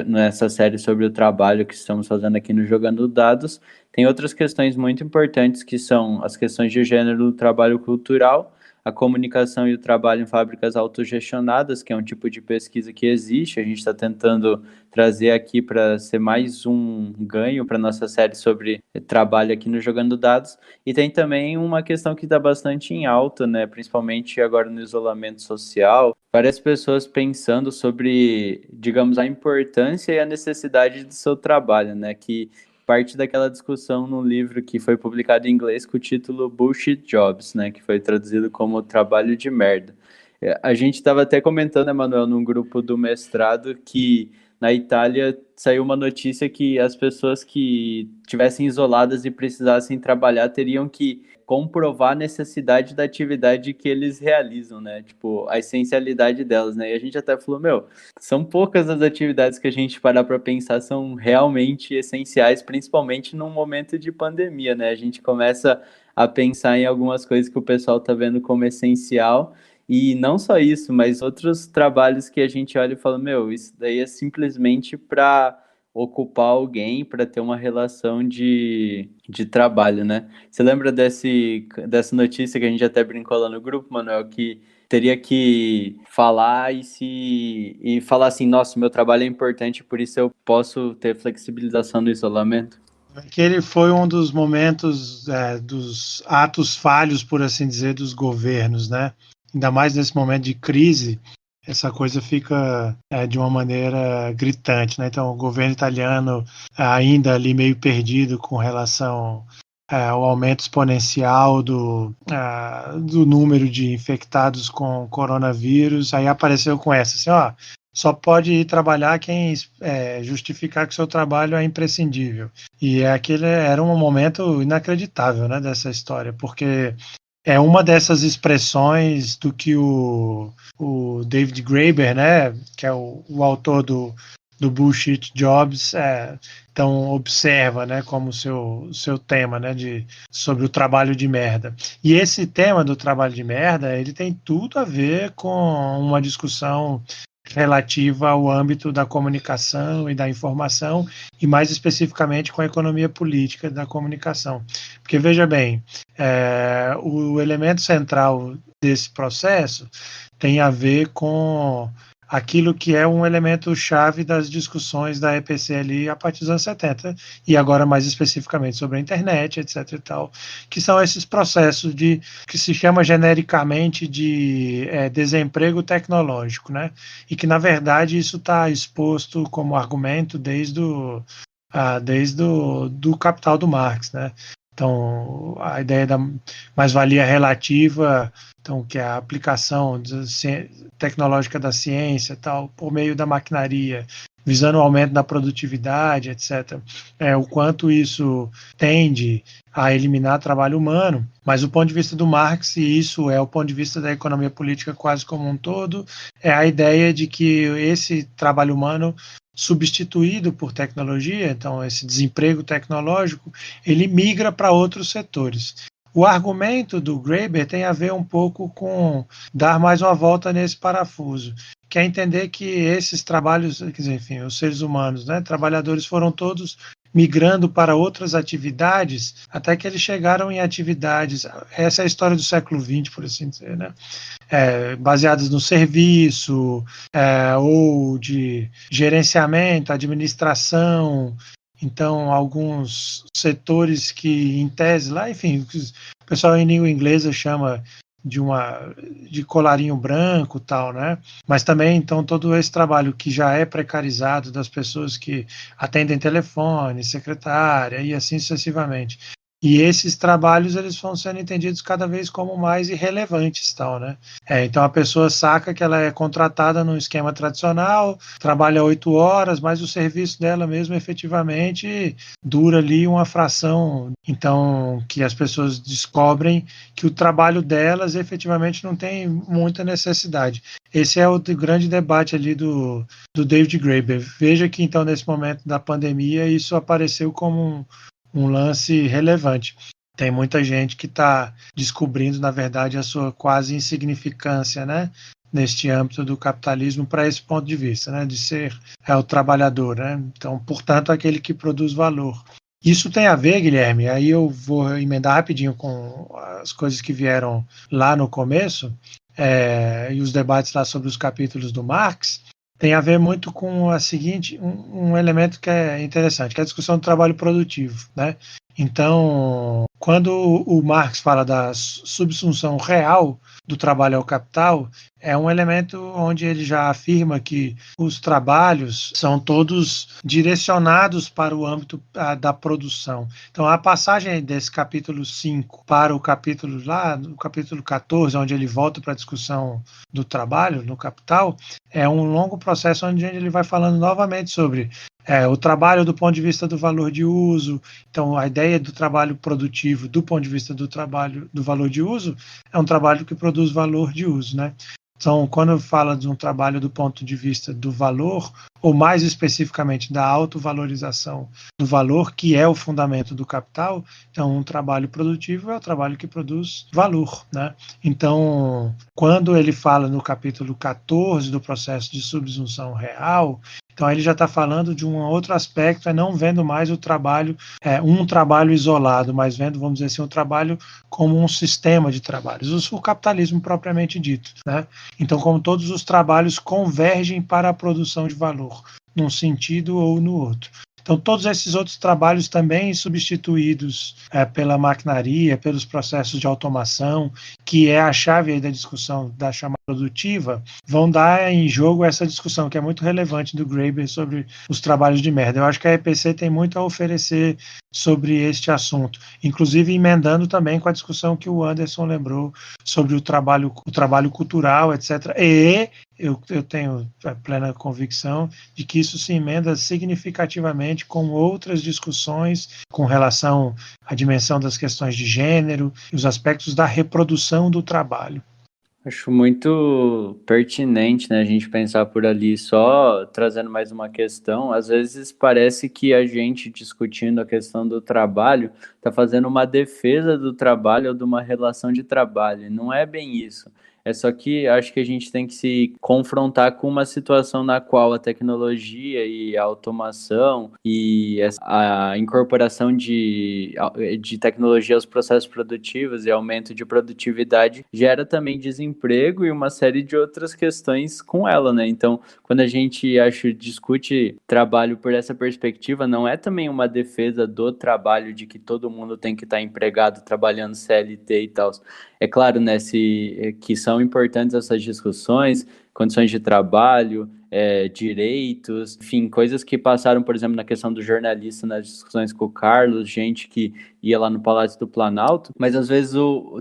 nessa série sobre o trabalho que estamos fazendo aqui no Jogando Dados, tem outras questões muito importantes, que são as questões de gênero do trabalho cultural, a comunicação e o trabalho em fábricas autogestionadas, que é um tipo de pesquisa que existe, a gente está tentando trazer aqui para ser mais um ganho para nossa série sobre trabalho aqui no Jogando Dados. E tem também uma questão que está bastante em alta, né, principalmente agora no isolamento social, várias pessoas pensando sobre, digamos, a importância e a necessidade do seu trabalho, né, que parte daquela discussão no livro que foi publicado em inglês com o título Bullshit Jobs, né, que foi traduzido como Trabalho de Merda. A gente estava até comentando, Emanuel, num grupo do mestrado, que na Itália saiu uma notícia que as pessoas que estivessem isoladas e precisassem trabalhar teriam que comprovar a necessidade da atividade que eles realizam, né? Tipo, a essencialidade delas, né? E a gente até falou, são poucas as atividades que a gente parar para pensar são realmente essenciais, principalmente num momento de pandemia, né? A gente começa a pensar em algumas coisas que o pessoal está vendo como essencial, e não só isso, mas outros trabalhos que a gente olha e fala, isso daí é simplesmente para ocupar alguém, para ter uma relação de trabalho, né? Você lembra dessa notícia que a gente até brincou lá no grupo, Manuel, que teria que falar e falar assim, nossa, meu trabalho é importante, por isso eu posso ter flexibilização do isolamento? Aquele foi um dos momentos, dos atos falhos, por assim dizer, dos governos, né? Ainda mais nesse momento de crise, essa coisa fica de uma maneira gritante, né? Então, o governo italiano ainda ali meio perdido com relação ao aumento exponencial do número de infectados com coronavírus, aí apareceu com essa, assim, só pode ir trabalhar quem justificar que o seu trabalho é imprescindível. E aquele era um momento inacreditável, né, dessa história, porque é uma dessas expressões do que o David Graeber, né, que é o autor do Bullshit Jobs, então observa, né, como seu tema, né, sobre o trabalho de merda. E esse tema do trabalho de merda, ele tem tudo a ver com uma discussão relativa ao âmbito da comunicação e da informação, e mais especificamente com a economia política da comunicação. Porque, veja bem, o elemento central desse processo tem a ver com aquilo que é um elemento chave das discussões da EPCLI a partir dos anos 70, e agora mais especificamente sobre a internet, etc. e tal, que são esses processos que se chama genericamente de desemprego tecnológico, né? E que, na verdade, isso está exposto como argumento desde o do Capital do Marx, né? Então, a ideia da mais-valia relativa, então, que é a aplicação tecnológica da ciência, tal, por meio da maquinaria, visando o aumento da produtividade, etc. O quanto isso tende a eliminar trabalho humano, mas o ponto de vista do Marx, e isso é o ponto de vista da economia política quase como um todo, é a ideia de que esse trabalho humano substituído por tecnologia, então esse desemprego tecnológico, ele migra para outros setores. O argumento do Graeber tem a ver um pouco com dar mais uma volta nesse parafuso, que é entender que esses trabalhos, quer dizer, enfim, os seres humanos, né, trabalhadores foram todos migrando para outras atividades, até que eles chegaram em atividades, essa é a história do século XX, por assim dizer, né? Baseadas no serviço, ou de gerenciamento, administração, então alguns setores que, em tese, lá, enfim, o pessoal em língua inglesa chama de colarinho branco, tal, né? Mas também, então, todo esse trabalho que já é precarizado das pessoas que atendem telefone, secretária e assim sucessivamente. E esses trabalhos eles vão sendo entendidos cada vez como mais irrelevantes, tal, né? Então a pessoa saca que ela é contratada num esquema tradicional, trabalha 8 horas, mas o serviço dela mesmo efetivamente dura ali uma fração. Então que as pessoas descobrem que o trabalho delas efetivamente não tem muita necessidade. Esse é o grande debate ali do David Graeber. Veja que então nesse momento da pandemia isso apareceu como um lance relevante. Tem muita gente que está descobrindo, na verdade, a sua quase insignificância, né, neste âmbito do capitalismo para esse ponto de vista, né, de ser o trabalhador, né? Então, portanto, aquele que produz valor. Isso tem a ver, Guilherme, aí eu vou emendar rapidinho com as coisas que vieram lá no começo, e os debates lá sobre os capítulos do Marx, tem a ver muito com a seguinte, um elemento que é interessante, que é a discussão do trabalho produtivo, né? Então, quando o Marx fala da subsunção real do trabalho ao capital, é um elemento onde ele já afirma que os trabalhos são todos direcionados para o âmbito da produção. Então, a passagem desse capítulo 5 para o capítulo lá, no capítulo 14, onde ele volta para a discussão do trabalho no capital, é um longo processo onde ele vai falando novamente sobre o trabalho do ponto de vista do valor de uso. Então, a ideia do trabalho produtivo do ponto de vista do trabalho do valor de uso é um trabalho que produz valor de uso, né? Então, quando fala de um trabalho do ponto de vista do valor, ou mais especificamente da autovalorização do valor, que é o fundamento do capital, então um trabalho produtivo é o trabalho que produz valor, né? Então, quando ele fala no capítulo 14 do processo de subsunção real, então ele já está falando de um outro aspecto, é não vendo mais o trabalho, um trabalho isolado, mas vendo, vamos dizer assim, o trabalho como um sistema de trabalhos, o capitalismo propriamente dito, né? Então, como todos os trabalhos convergem para a produção de valor, num sentido ou no outro. Então, todos esses outros trabalhos também substituídos pela maquinaria, pelos processos de automação, que é a chave aí da discussão da chamada produtiva, vão dar em jogo essa discussão que é muito relevante do Graeber sobre os trabalhos de merda. Eu acho que a EPC tem muito a oferecer sobre este assunto, inclusive emendando também com a discussão que o Anderson lembrou sobre o trabalho cultural, etc. E eu tenho a plena convicção de que isso se emenda significativamente com outras discussões com relação à dimensão das questões de gênero e os aspectos da reprodução do trabalho. Acho muito pertinente, né, a gente pensar por ali, só trazendo mais uma questão. Às vezes parece que a gente discutindo a questão do trabalho está fazendo uma defesa do trabalho ou de uma relação de trabalho. Não é bem isso. É só que acho que a gente tem que se confrontar com uma situação na qual a tecnologia e a automação e a incorporação de tecnologia aos processos produtivos e aumento de produtividade gera também desemprego e uma série de outras questões com ela, né? Então, quando a gente discute trabalho por essa perspectiva, não é também uma defesa do trabalho de que todo mundo tem que estar empregado trabalhando CLT e tal. É claro, né, que são importantes essas discussões, condições de trabalho, direitos, enfim, coisas que passaram, por exemplo, na questão do jornalista, nas discussões com o Carlos, gente que ia lá no Palácio do Planalto, mas às vezes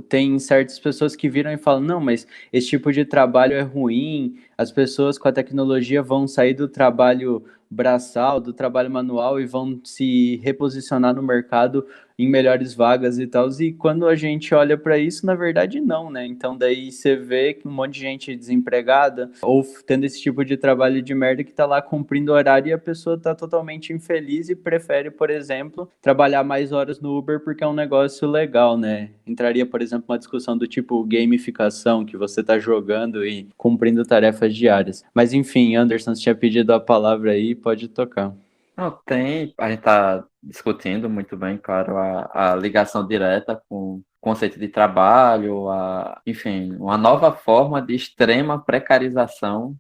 tem certas pessoas que viram e falam, não, mas esse tipo de trabalho é ruim, as pessoas com a tecnologia vão sair do trabalho braçal, do trabalho manual e vão se reposicionar no mercado em melhores vagas e tal, e quando a gente olha para isso, na verdade não, né? Então daí você vê que um monte de gente desempregada ou tendo esse tipo de trabalho de merda que tá lá cumprindo horário e a pessoa tá totalmente infeliz e prefere, por exemplo, trabalhar mais horas no Uber porque é um negócio legal, né? Entraria, por exemplo, uma discussão do tipo gamificação, que você tá jogando e cumprindo tarefas diárias. Mas enfim, Anderson, você tinha pedido a palavra aí, pode tocar. Não, a gente está discutindo muito bem, claro, a ligação direta com o conceito de trabalho, enfim, uma nova forma de extrema precarização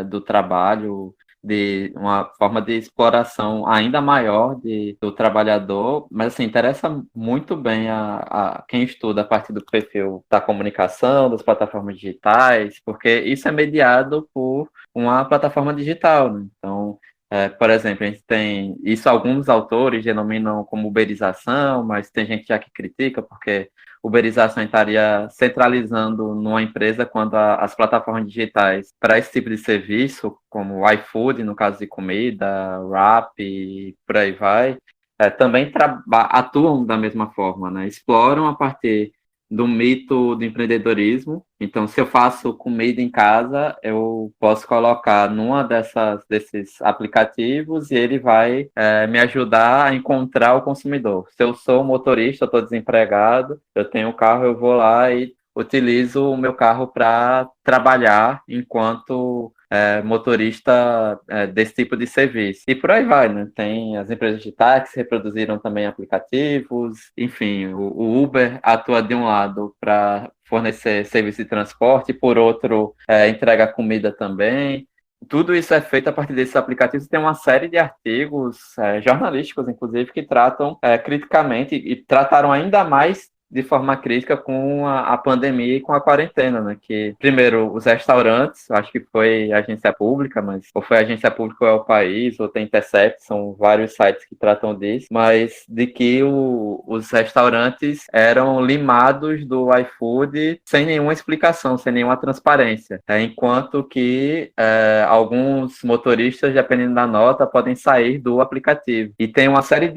do trabalho, de uma forma de exploração ainda maior do trabalhador, mas assim, interessa muito bem a quem estuda a partir do perfil da comunicação, das plataformas digitais, porque isso é mediado por uma plataforma digital, né? Então, Por exemplo, a gente tem isso, alguns autores denominam como uberização, mas tem gente já que critica, porque uberização estaria centralizando numa empresa quando as plataformas digitais para esse tipo de serviço, como o iFood, no caso de comida, Rappi e por aí vai, também atuam da mesma forma, né? Exploram a partir do mito do empreendedorismo. Então, se eu faço comida em casa, eu posso colocar desses aplicativos e ele vai me ajudar a encontrar o consumidor. Se eu sou motorista, estou desempregado, eu tenho um carro, eu vou lá e utilizo o meu carro para trabalhar enquanto motorista desse tipo de serviço. E por aí vai, né? Tem as empresas de táxi reproduziram também aplicativos, enfim, o Uber atua de um lado para fornecer serviço de transporte, e por outro, entrega comida também. Tudo isso é feito a partir desses aplicativos. Tem uma série de artigos jornalísticos, inclusive, que tratam criticamente e trataram ainda mais de forma crítica com a pandemia e com a quarentena, né? Que, primeiro, os restaurantes, acho que foi agência pública, mas ou foi agência pública ou é o país, ou tem Intercept, são vários sites que tratam disso, mas de que os restaurantes eram limados do iFood sem nenhuma explicação, sem nenhuma transparência, enquanto que alguns motoristas, dependendo da nota, podem sair do aplicativo. E tem uma série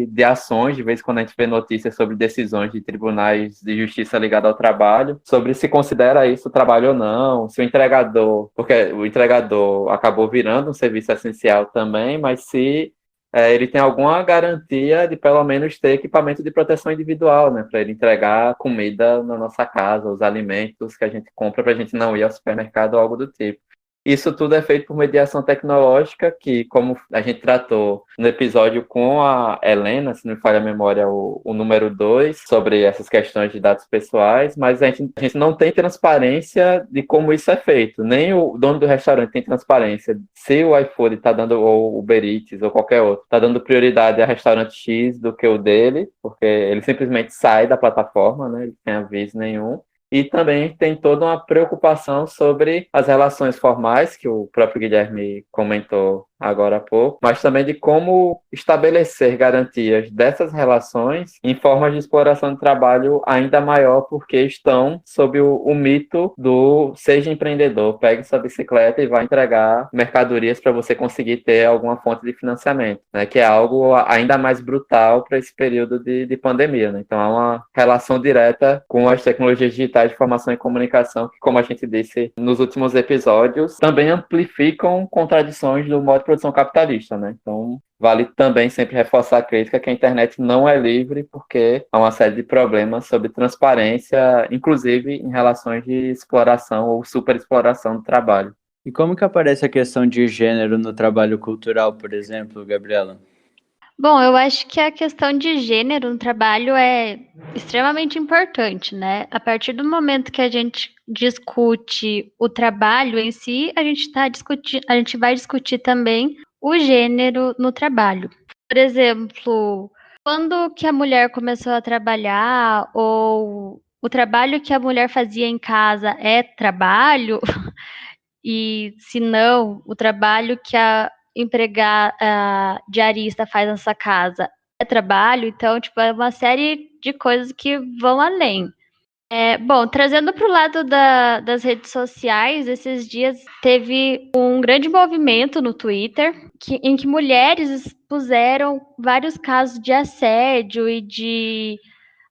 de ações, de vez em quando a gente vê notícias sobre decisões de tribunais de justiça ligados ao trabalho, sobre se considera isso trabalho ou não, se o entregador, porque o entregador acabou virando um serviço essencial também, mas se ele tem alguma garantia de pelo menos ter equipamento de proteção individual, né, para ele entregar comida na nossa casa, os alimentos que a gente compra para a gente não ir ao supermercado ou algo do tipo. Isso tudo é feito por mediação tecnológica, que, como a gente tratou no episódio com a Helena, se não me falha a memória, o número 2, sobre essas questões de dados pessoais, mas a gente não tem transparência de como isso é feito. Nem o dono do restaurante tem transparência. Se o iFood está dando, ou o Uber Eats, ou qualquer outro, está dando prioridade a restaurante X do que o dele, porque ele simplesmente sai da plataforma, né? Ele não tem aviso nenhum. E também tem toda uma preocupação sobre as relações formais, que o próprio Guilherme comentou agora há pouco, mas também de como estabelecer garantias dessas relações em formas de exploração de trabalho ainda maior, porque estão sob o mito do seja empreendedor, pegue sua bicicleta e vá entregar mercadorias para você conseguir ter alguma fonte de financiamento, né, que é algo ainda mais brutal para esse período de pandemia, né? Então há uma relação direta com as tecnologias digitais de informação e comunicação, que, como a gente disse nos últimos episódios, também amplificam contradições do modo de produção capitalista, né? Então, vale também sempre reforçar a crítica que a internet não é livre, porque há uma série de problemas sobre transparência, inclusive em relações de exploração ou superexploração do trabalho. E como que aparece a questão de gênero no trabalho cultural, por exemplo, Gabriela? Bom, eu acho que a questão de gênero no trabalho é extremamente importante, né? A partir do momento que a gente discute o trabalho em si, a gente vai discutir também o gênero no trabalho. Por exemplo, quando que a mulher começou a trabalhar, ou o trabalho que a mulher fazia em casa é trabalho, e se não, o trabalho que a diarista faz nessa casa é trabalho, então, tipo, é uma série de coisas que vão além. Bom, trazendo para o lado das redes sociais, esses dias teve um grande movimento no Twitter em que mulheres expuseram vários casos de assédio e de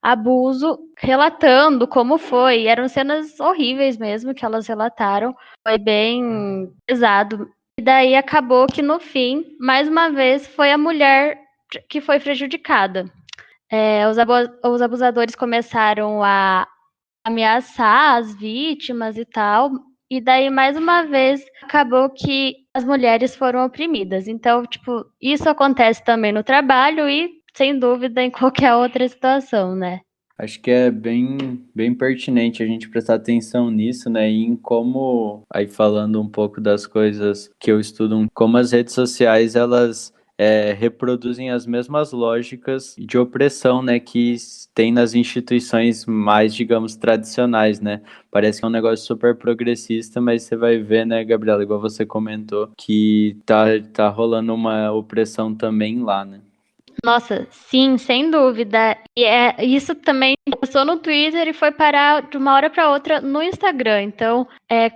abuso, relatando como foi. Eram cenas horríveis mesmo que elas relataram. Foi bem pesado. E daí acabou que no fim, mais uma vez, foi a mulher que foi prejudicada. Os abusadores começaram a ameaçar as vítimas e tal, e daí, mais uma vez, acabou que as mulheres foram oprimidas. Então, tipo, isso acontece também no trabalho e, sem dúvida, em qualquer outra situação, né? Acho que é bem pertinente a gente prestar atenção nisso, né? E em como, aí falando um pouco das coisas que eu estudo, como as redes sociais, reproduzem as mesmas lógicas de opressão, né, que tem nas instituições mais, digamos, tradicionais, né? Parece que é um negócio super progressista, mas você vai ver, né, Gabriela, igual você comentou, que tá rolando uma opressão também lá, né? Nossa, sim, sem dúvida. E isso também começou no Twitter e foi parar de uma hora para outra no Instagram. Então,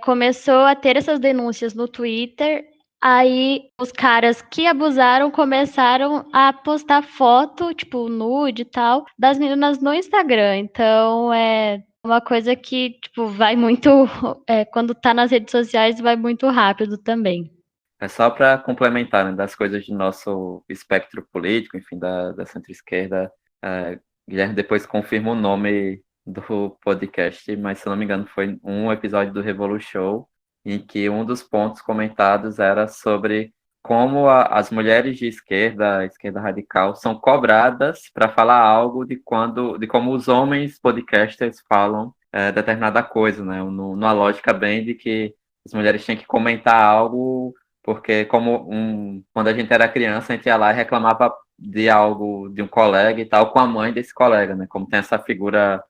começou a ter essas denúncias no Twitter. Aí, os caras que abusaram começaram a postar foto, tipo, nude e tal, das meninas no Instagram. Então, é uma coisa que, tipo, vai muito. Quando tá nas redes sociais, vai muito rápido também. É só para complementar, né, das coisas do nosso espectro político, enfim, da centro-esquerda. Guilherme depois confirma o nome do podcast, mas se eu não me engano foi um episódio do Revolution, em que um dos pontos comentados era sobre como as mulheres de esquerda radical, são cobradas para falar algo de como os homens podcasters falam determinada coisa, né? Numa lógica bem de que as mulheres têm que comentar algo porque quando a gente era criança, a gente ia lá e reclamava de algo de um colega e tal com a mãe desse colega, né? Como tem essa figura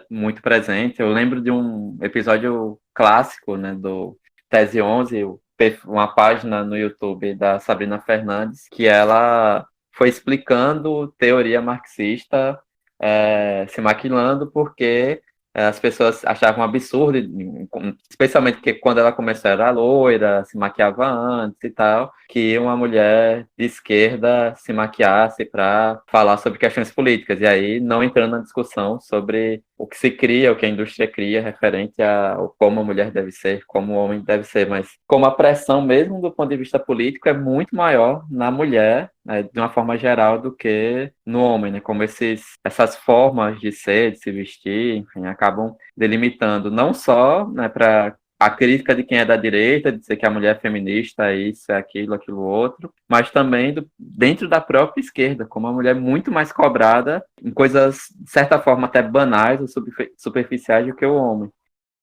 muito presente. Eu lembro de um episódio clássico, né, do Tese 11, uma página no YouTube da Sabrina Fernandes, que ela foi explicando teoria marxista, se maquilando porque as pessoas achavam absurdo, especialmente porque quando ela começou era loira, se maquiava antes e tal, que uma mulher de esquerda se maquiasse para falar sobre questões políticas. E aí, não entrando na discussão sobre o que se cria, o que a indústria cria referente a como a mulher deve ser, como o homem deve ser, mas como a pressão mesmo do ponto de vista político é muito maior na mulher, né, de uma forma geral, do que no homem, né? Como essas formas de ser, de se vestir, enfim, acabam delimitando não só, né, para a crítica de quem é da direita, de dizer que a mulher é feminista, é isso, é aquilo, aquilo outro, mas também dentro da própria esquerda, como a mulher é muito mais cobrada em coisas, de certa forma, até banais ou superficiais do que o homem.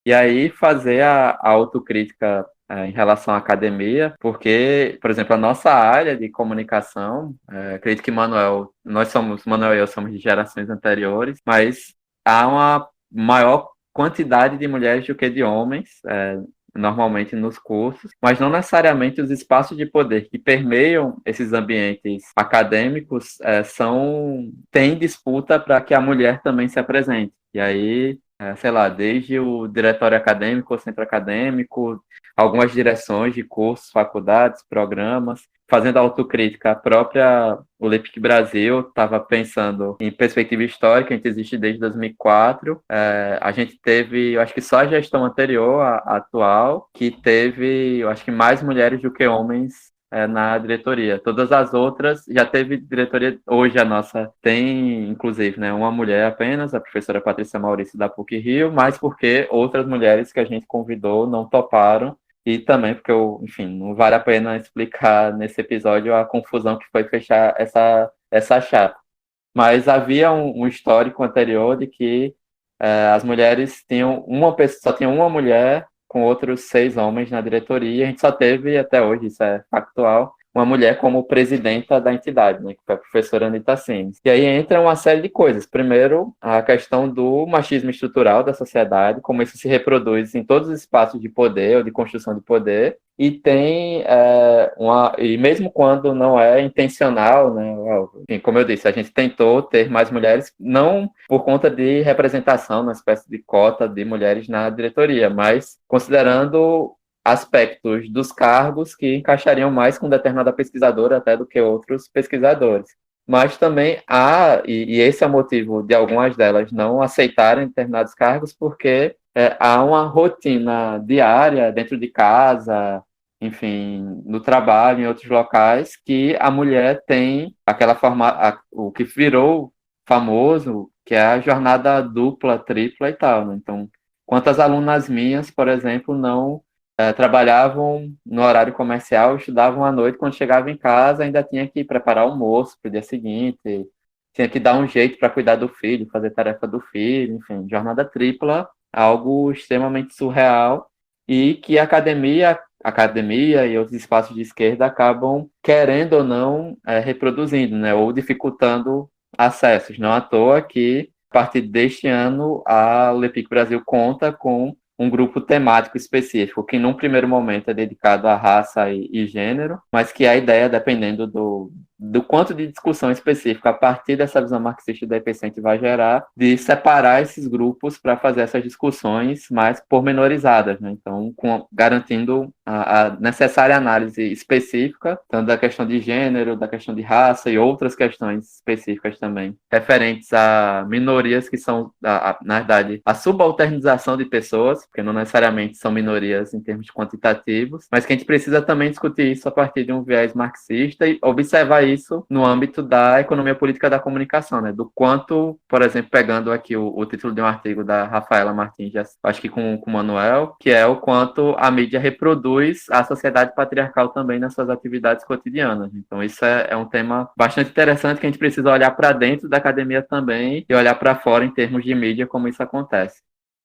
E aí fazer a autocrítica em relação à academia, porque, por exemplo, a nossa área de comunicação, acredito que Manuel e eu somos de gerações anteriores, mas há uma maior quantidade de mulheres do que de homens, normalmente nos cursos, mas não necessariamente os espaços de poder que permeiam esses ambientes acadêmicos têm disputa para que a mulher também se apresente. E aí, sei lá, desde o diretório acadêmico, o centro acadêmico, algumas direções de cursos, faculdades, programas, fazendo autocrítica. O LEPIC Brasil estava pensando em perspectiva histórica, a gente existe desde 2004. A gente teve, eu acho que só a gestão anterior à atual, que teve, eu acho que mais mulheres do que homens na diretoria. Todas as outras já teve diretoria. Hoje a nossa tem, inclusive, né, uma mulher apenas, a professora Patrícia Maurício da PUC-Rio, mas porque outras mulheres que a gente convidou não toparam. E também porque, enfim, não vale a pena explicar nesse episódio a confusão que foi fechar essa chapa. Mas havia um histórico anterior de que as mulheres só tinham uma mulher com outros 6 homens na diretoria. A gente só teve, até hoje, isso é factual, uma mulher como presidenta da entidade, né, que foi a professora Anita Sims. E aí entra uma série de coisas. Primeiro, a questão do machismo estrutural da sociedade, como isso se reproduz em todos os espaços de poder ou de construção de poder, e tem e mesmo quando não é intencional, né, enfim, como eu disse, a gente tentou ter mais mulheres, não por conta de representação, uma espécie de cota de mulheres na diretoria, mas considerando aspectos dos cargos que encaixariam mais com determinada pesquisadora até do que outros pesquisadores. Mas também e esse é o motivo de algumas delas não aceitarem determinados cargos, porque há uma rotina diária dentro de casa, enfim, no trabalho, em outros locais, que a mulher tem aquela forma, o que virou famoso, que é a jornada dupla, tripla e tal, né? Então, quantas alunas minhas, por exemplo, não trabalhavam no horário comercial, estudavam à noite, quando chegava em casa ainda tinha que preparar almoço para o dia seguinte, tinha que dar um jeito para cuidar do filho, fazer tarefa do filho, enfim, jornada tripla, algo extremamente surreal, e que a academia e outros espaços de esquerda acabam querendo ou não, reproduzindo, né, ou dificultando acessos. Não à toa que, a partir deste ano, a Olepic Brasil conta com um grupo temático específico, que num primeiro momento é dedicado à raça e gênero, mas que a ideia, dependendo do quanto de discussão específica a partir dessa visão marxista da EPCentro vai gerar, de separar esses grupos para fazer essas discussões mais pormenorizadas, né? Então, garantindo a necessária análise específica, tanto da questão de gênero, da questão de raça e outras questões específicas também, referentes a minorias que são, na verdade, a subalternização de pessoas, porque não necessariamente são minorias em termos quantitativos, mas que a gente precisa também discutir isso a partir de um viés marxista e observar isso no âmbito da economia política da comunicação, né? Do quanto, por exemplo, pegando aqui o título de um artigo da Rafaela Martins, acho que com o Manuel, que é o quanto a mídia reproduz a sociedade patriarcal também nas suas atividades cotidianas. Então, isso é um tema bastante interessante que a gente precisa olhar para dentro da academia também e olhar para fora em termos de mídia, como isso acontece.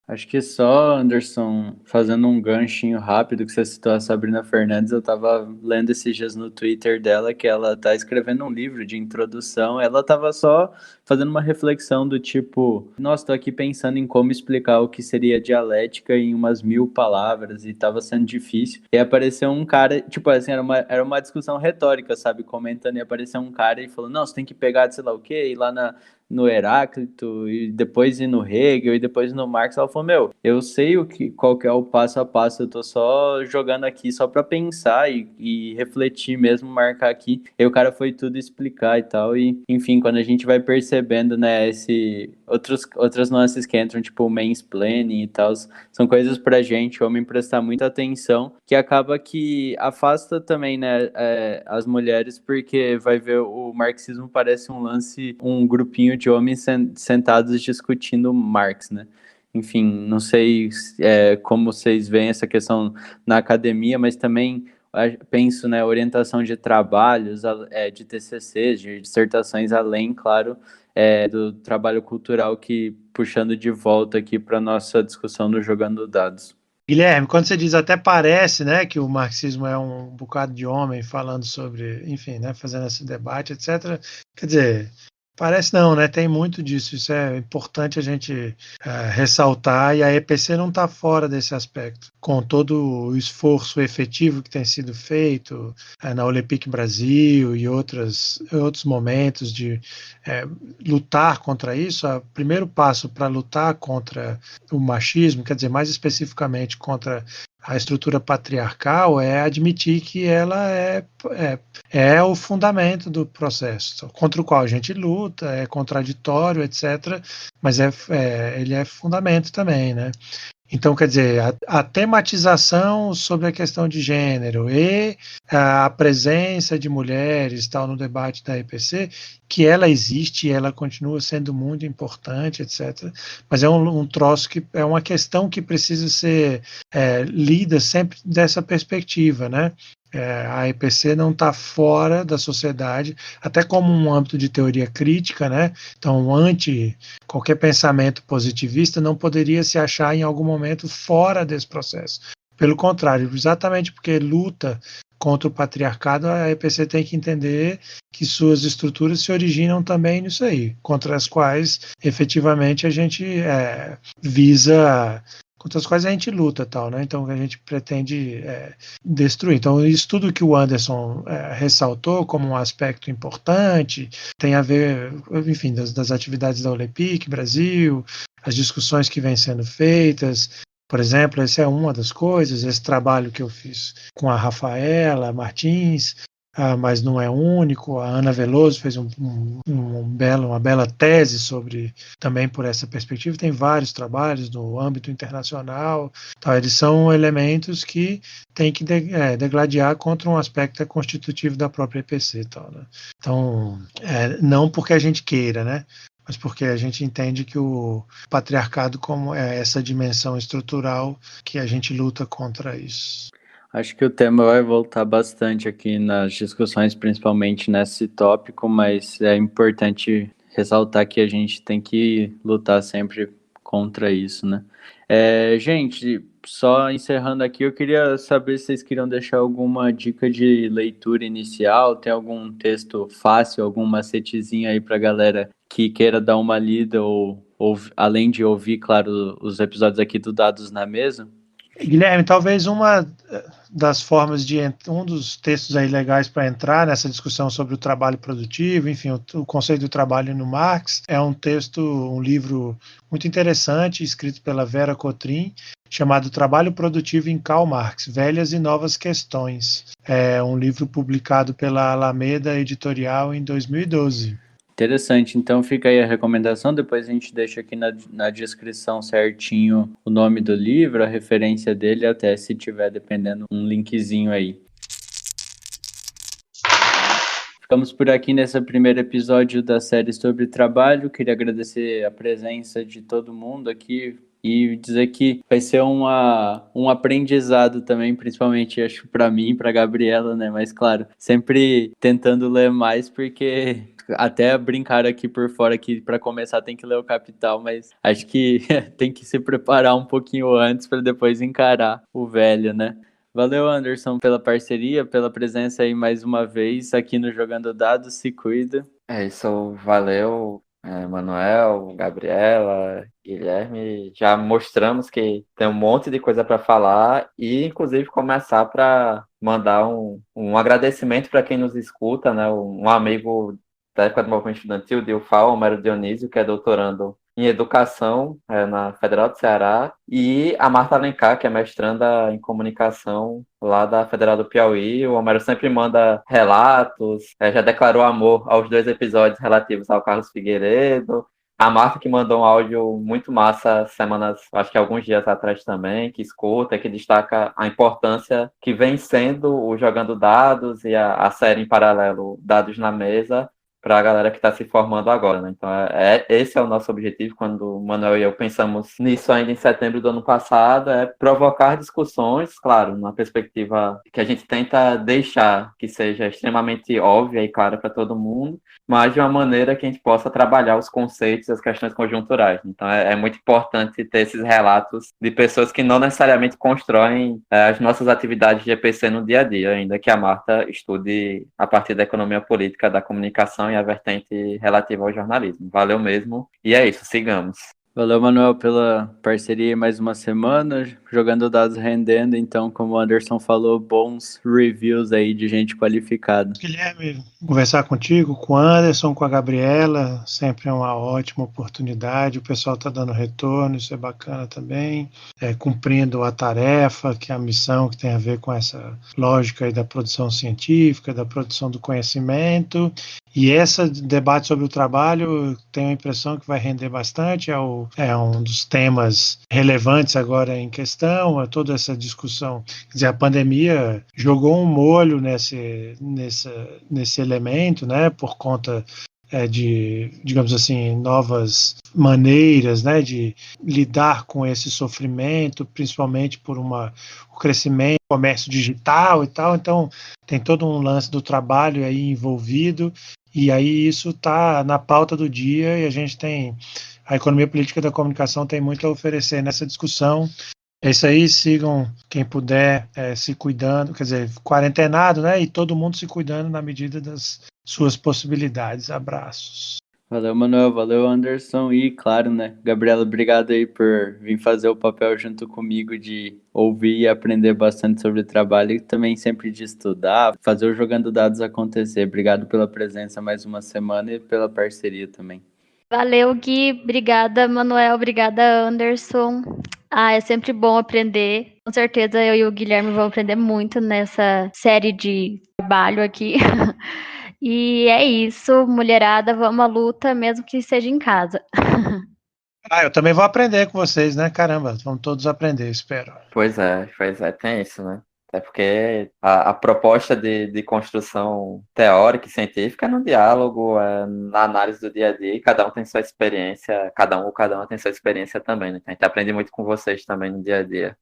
Acho que só, Anderson, fazendo um ganchinho rápido que você citou a Sabrina Fernandes, eu tava lendo esses dias no Twitter dela que ela tá escrevendo um livro de introdução, ela tava só fazendo uma reflexão do tipo, nossa, tô aqui pensando em como explicar o que seria dialética em umas 1000 palavras e tava sendo difícil, e apareceu um cara, tipo assim, era uma discussão retórica, sabe, comentando, e apareceu um cara e falou, não, você tem que pegar, sei lá o quê, ir lá no Heráclito, e depois ir no Hegel, e depois no Marx. Ela falou, eu sei qual que é o passo a passo, eu tô só jogando aqui só para pensar e refletir mesmo, marcar aqui. E o cara foi tudo explicar e tal, e enfim, quando a gente vai percebendo, né, outras nuances que entram, tipo o mansplaining e tal, são coisas pra gente, homem, prestar muita atenção, que acaba que afasta também, né, as mulheres, porque vai ver o marxismo parece um lance, um grupinho de homens sentados discutindo Marx, né? Enfim, não sei como vocês veem essa questão na academia, mas também penso, né, orientação de trabalhos, de TCCs, de dissertações, além, claro, do trabalho cultural, que puxando de volta aqui para nossa discussão do Jogando Dados. Guilherme, quando você diz até parece, né, que o marxismo é um bocado de homem falando sobre, enfim, né, fazendo esse debate, etc. Quer dizer, parece não, né? Tem muito disso. Isso é importante a gente ressaltar, e a EPC não está fora desse aspecto. Com todo o esforço efetivo que tem sido feito na Olepic Brasil e outros momentos de lutar contra isso, o primeiro passo para lutar contra o machismo, quer dizer, mais especificamente contra a estrutura patriarcal, é admitir que ela é o fundamento do processo, contra o qual a gente luta, é contraditório, etc., mas ele é fundamento também, né? Então, quer dizer, a tematização sobre a questão de gênero e a presença de mulheres tal no debate da EPC, que ela existe, ela continua sendo muito importante, etc. Mas é um troço que é uma questão que precisa ser lida sempre dessa perspectiva, né? A EPC não está fora da sociedade, até como um âmbito de teoria crítica, né? Então, qualquer pensamento positivista não poderia se achar em algum momento fora desse processo. Pelo contrário, exatamente porque luta contra o patriarcado, a EPC tem que entender que suas estruturas se originam também nisso aí, contra as quais efetivamente a gente contra as quais a gente luta, tal, né? Então a gente pretende destruir. Então isso tudo que o Anderson ressaltou como um aspecto importante tem a ver, enfim, das atividades da Olepic Brasil, as discussões que vêm sendo feitas. Por exemplo, essa é uma das coisas, esse trabalho que eu fiz com a Rafaela Martins, mas não é único. A Ana Veloso fez uma bela tese também por essa perspectiva. Tem vários trabalhos no âmbito internacional. Então, eles são elementos que têm que degladiar contra um aspecto constitutivo da própria EPC. Tal, né? Então, não porque a gente queira, né? Mas porque a gente entende que o patriarcado como essa dimensão estrutural que a gente luta contra isso. Acho que o tema vai voltar bastante aqui nas discussões, principalmente nesse tópico, mas é importante ressaltar que a gente tem que lutar sempre contra isso, né? Gente, só encerrando aqui, eu queria saber se vocês queriam deixar alguma dica de leitura inicial, tem algum texto fácil, algum macetezinho aí pra galera que queira dar uma lida ou além de ouvir, claro, os episódios aqui do Dados na Mesa? Guilherme, talvez uma das formas um dos textos aí legais para entrar nessa discussão sobre o trabalho produtivo, enfim, o conceito do trabalho no Marx, é um livro muito interessante, escrito pela Vera Cotrim, chamado Trabalho Produtivo em Karl Marx, Velhas e Novas Questões. É um livro publicado pela Alameda Editorial em 2012. Interessante, então fica aí a recomendação, depois a gente deixa aqui na descrição certinho o nome do livro, a referência dele, até se tiver, dependendo, um linkzinho aí. Ficamos por aqui nesse primeiro episódio da série sobre trabalho, queria agradecer a presença de todo mundo aqui e dizer que vai ser um aprendizado também, principalmente acho para mim, para Gabriela, né? Mas claro, sempre tentando ler mais, porque até brincar aqui por fora que para começar tem que ler o Capital, mas acho que tem que se preparar um pouquinho antes para depois encarar o velho, né? Valeu, Anderson, pela parceria, pela presença aí mais uma vez aqui no Jogando Dados. Se cuida. É isso, valeu, Manuel, Gabriela, Guilherme. Já mostramos que tem um monte de coisa para falar e, inclusive, começar para mandar um agradecimento para quem nos escuta, né? Um amigo da época do movimento estudantil, de UFAL, Homero Dionísio, que é doutorando em educação na Federal do Ceará, e a Marta Alencar, que é mestranda em comunicação lá da Federal do Piauí. O Homero sempre manda relatos, já declarou amor aos 2 episódios relativos ao Carlos Figueiredo. A Marta que mandou um áudio muito massa semanas, acho que alguns dias atrás também, que escuta, que destaca a importância que vem sendo o Jogando Dados e a série em paralelo Dados na Mesa, para a galera que está se formando agora, né? Então, esse é o nosso objetivo quando o Manuel e eu pensamos nisso ainda em setembro do ano passado, é provocar discussões, claro, numa perspectiva que a gente tenta deixar que seja extremamente óbvia e clara para todo mundo, mas de uma maneira que a gente possa trabalhar os conceitos e as questões conjunturais. Então, é muito importante ter esses relatos de pessoas que não necessariamente constroem as nossas atividades de EPC no dia a dia, ainda que a Marta estude a partir da economia política, da comunicação e a vertente relativa ao jornalismo. Valeu mesmo. E é isso, sigamos. Valeu, Manuel, pela parceria mais uma semana, Jogando Dados rendendo, então, como o Anderson falou, bons reviews aí de gente qualificada. Guilherme, conversar contigo, com o Anderson, com a Gabriela, sempre é uma ótima oportunidade, o pessoal está dando retorno, isso é bacana também, cumprindo a tarefa, que é a missão que tem a ver com essa lógica aí da produção científica, da produção do conhecimento, e esse debate sobre o trabalho, tenho a impressão que vai render bastante, é um dos temas relevantes agora em questão, toda essa discussão. Quer dizer, a pandemia jogou um molho nesse elemento, né, por conta de, digamos assim, novas maneiras, né, de lidar com esse sofrimento, principalmente por o crescimento do comércio digital e tal. Então, tem todo um lance do trabalho aí envolvido, e aí isso está na pauta do dia, e a economia política da comunicação tem muito a oferecer nessa discussão. É isso aí, sigam quem puder se cuidando, quer dizer, quarentenado, né? E todo mundo se cuidando na medida das suas possibilidades. Abraços. Valeu, Manuel, valeu, Anderson, e claro, né, Gabriela, obrigado aí por vir fazer o papel junto comigo de ouvir e aprender bastante sobre o trabalho e também sempre de estudar, fazer o Jogando Dados acontecer. Obrigado pela presença mais uma semana e pela parceria também. Valeu, Gui. Obrigada, Manuel. Obrigada, Anderson. É sempre bom aprender. Com certeza eu e o Guilherme vamos aprender muito nessa série de trabalho aqui. E é isso, mulherada, vamos à luta, mesmo que seja em casa. Eu também vou aprender com vocês, né? Caramba, vamos todos aprender, espero. Pois é, tem isso, né? É porque a proposta de construção teórica e científica é no diálogo, na análise do dia a dia, e cada um tem sua experiência, cada uma tem sua experiência também, né? Então, a gente aprende muito com vocês também no dia a dia.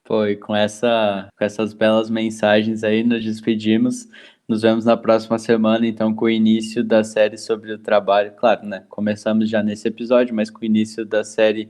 Pô, e com essas belas mensagens aí, nos despedimos. Nos vemos na próxima semana, então, com o início da série sobre o trabalho. Claro, né? Começamos já nesse episódio, mas com o início da série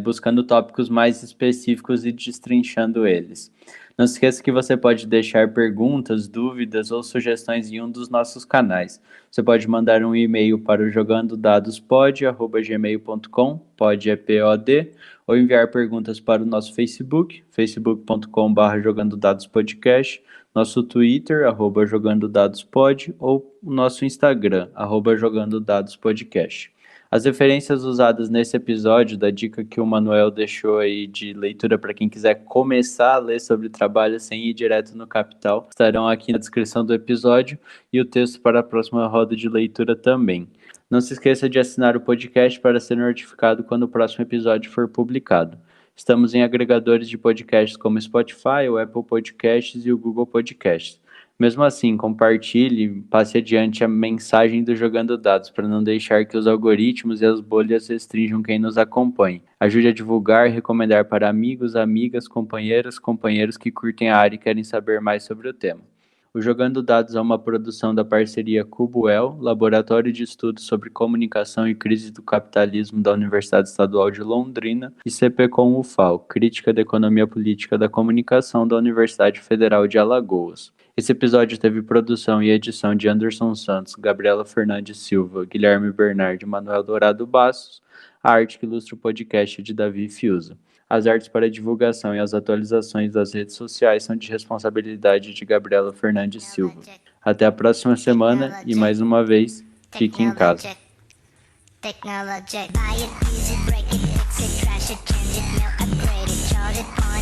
buscando tópicos mais específicos e destrinchando eles. Não se esqueça que você pode deixar perguntas, dúvidas ou sugestões em um dos nossos canais. Você pode mandar um e-mail para o jogandodadospod@gmail.com, pod é POD, ou enviar perguntas para o nosso Facebook, facebook.com/jogandodadospodcast, nosso Twitter, @jogandodadospod, ou o nosso Instagram, @jogandodadospodcast. As referências usadas nesse episódio, da dica que o Manuel deixou aí de leitura para quem quiser começar a ler sobre trabalho sem ir direto no Capital, estarão aqui na descrição do episódio e o texto para a próxima roda de leitura também. Não se esqueça de assinar o podcast para ser notificado quando o próximo episódio for publicado. Estamos em agregadores de podcasts como Spotify, o Apple Podcasts e o Google Podcasts. Mesmo assim, compartilhe, passe adiante a mensagem do Jogando Dados para não deixar que os algoritmos e as bolhas restringam quem nos acompanhe. Ajude a divulgar e recomendar para amigos, amigas, companheiros que curtem a área e querem saber mais sobre o tema. O Jogando Dados é uma produção da parceria Cubuel, Laboratório de Estudos sobre Comunicação e Crise do Capitalismo da Universidade Estadual de Londrina, e CPCom-UFAL, Crítica da Economia Política da Comunicação da Universidade Federal de Alagoas. Esse episódio teve produção e edição de Anderson Santos, Gabriela Fernandes Silva, Guilherme Bernardi e Manuel Dourado Bastos. A arte que ilustra o podcast é de Davi Fiuza. As artes para divulgação e as atualizações das redes sociais são de responsabilidade de Gabriela Fernandes Silva. Até a próxima semana e, mais uma vez, fique em casa. Technologic. Buy it, use it, break it, fix it, trash it, change it, mail, upgrade it, charge it, point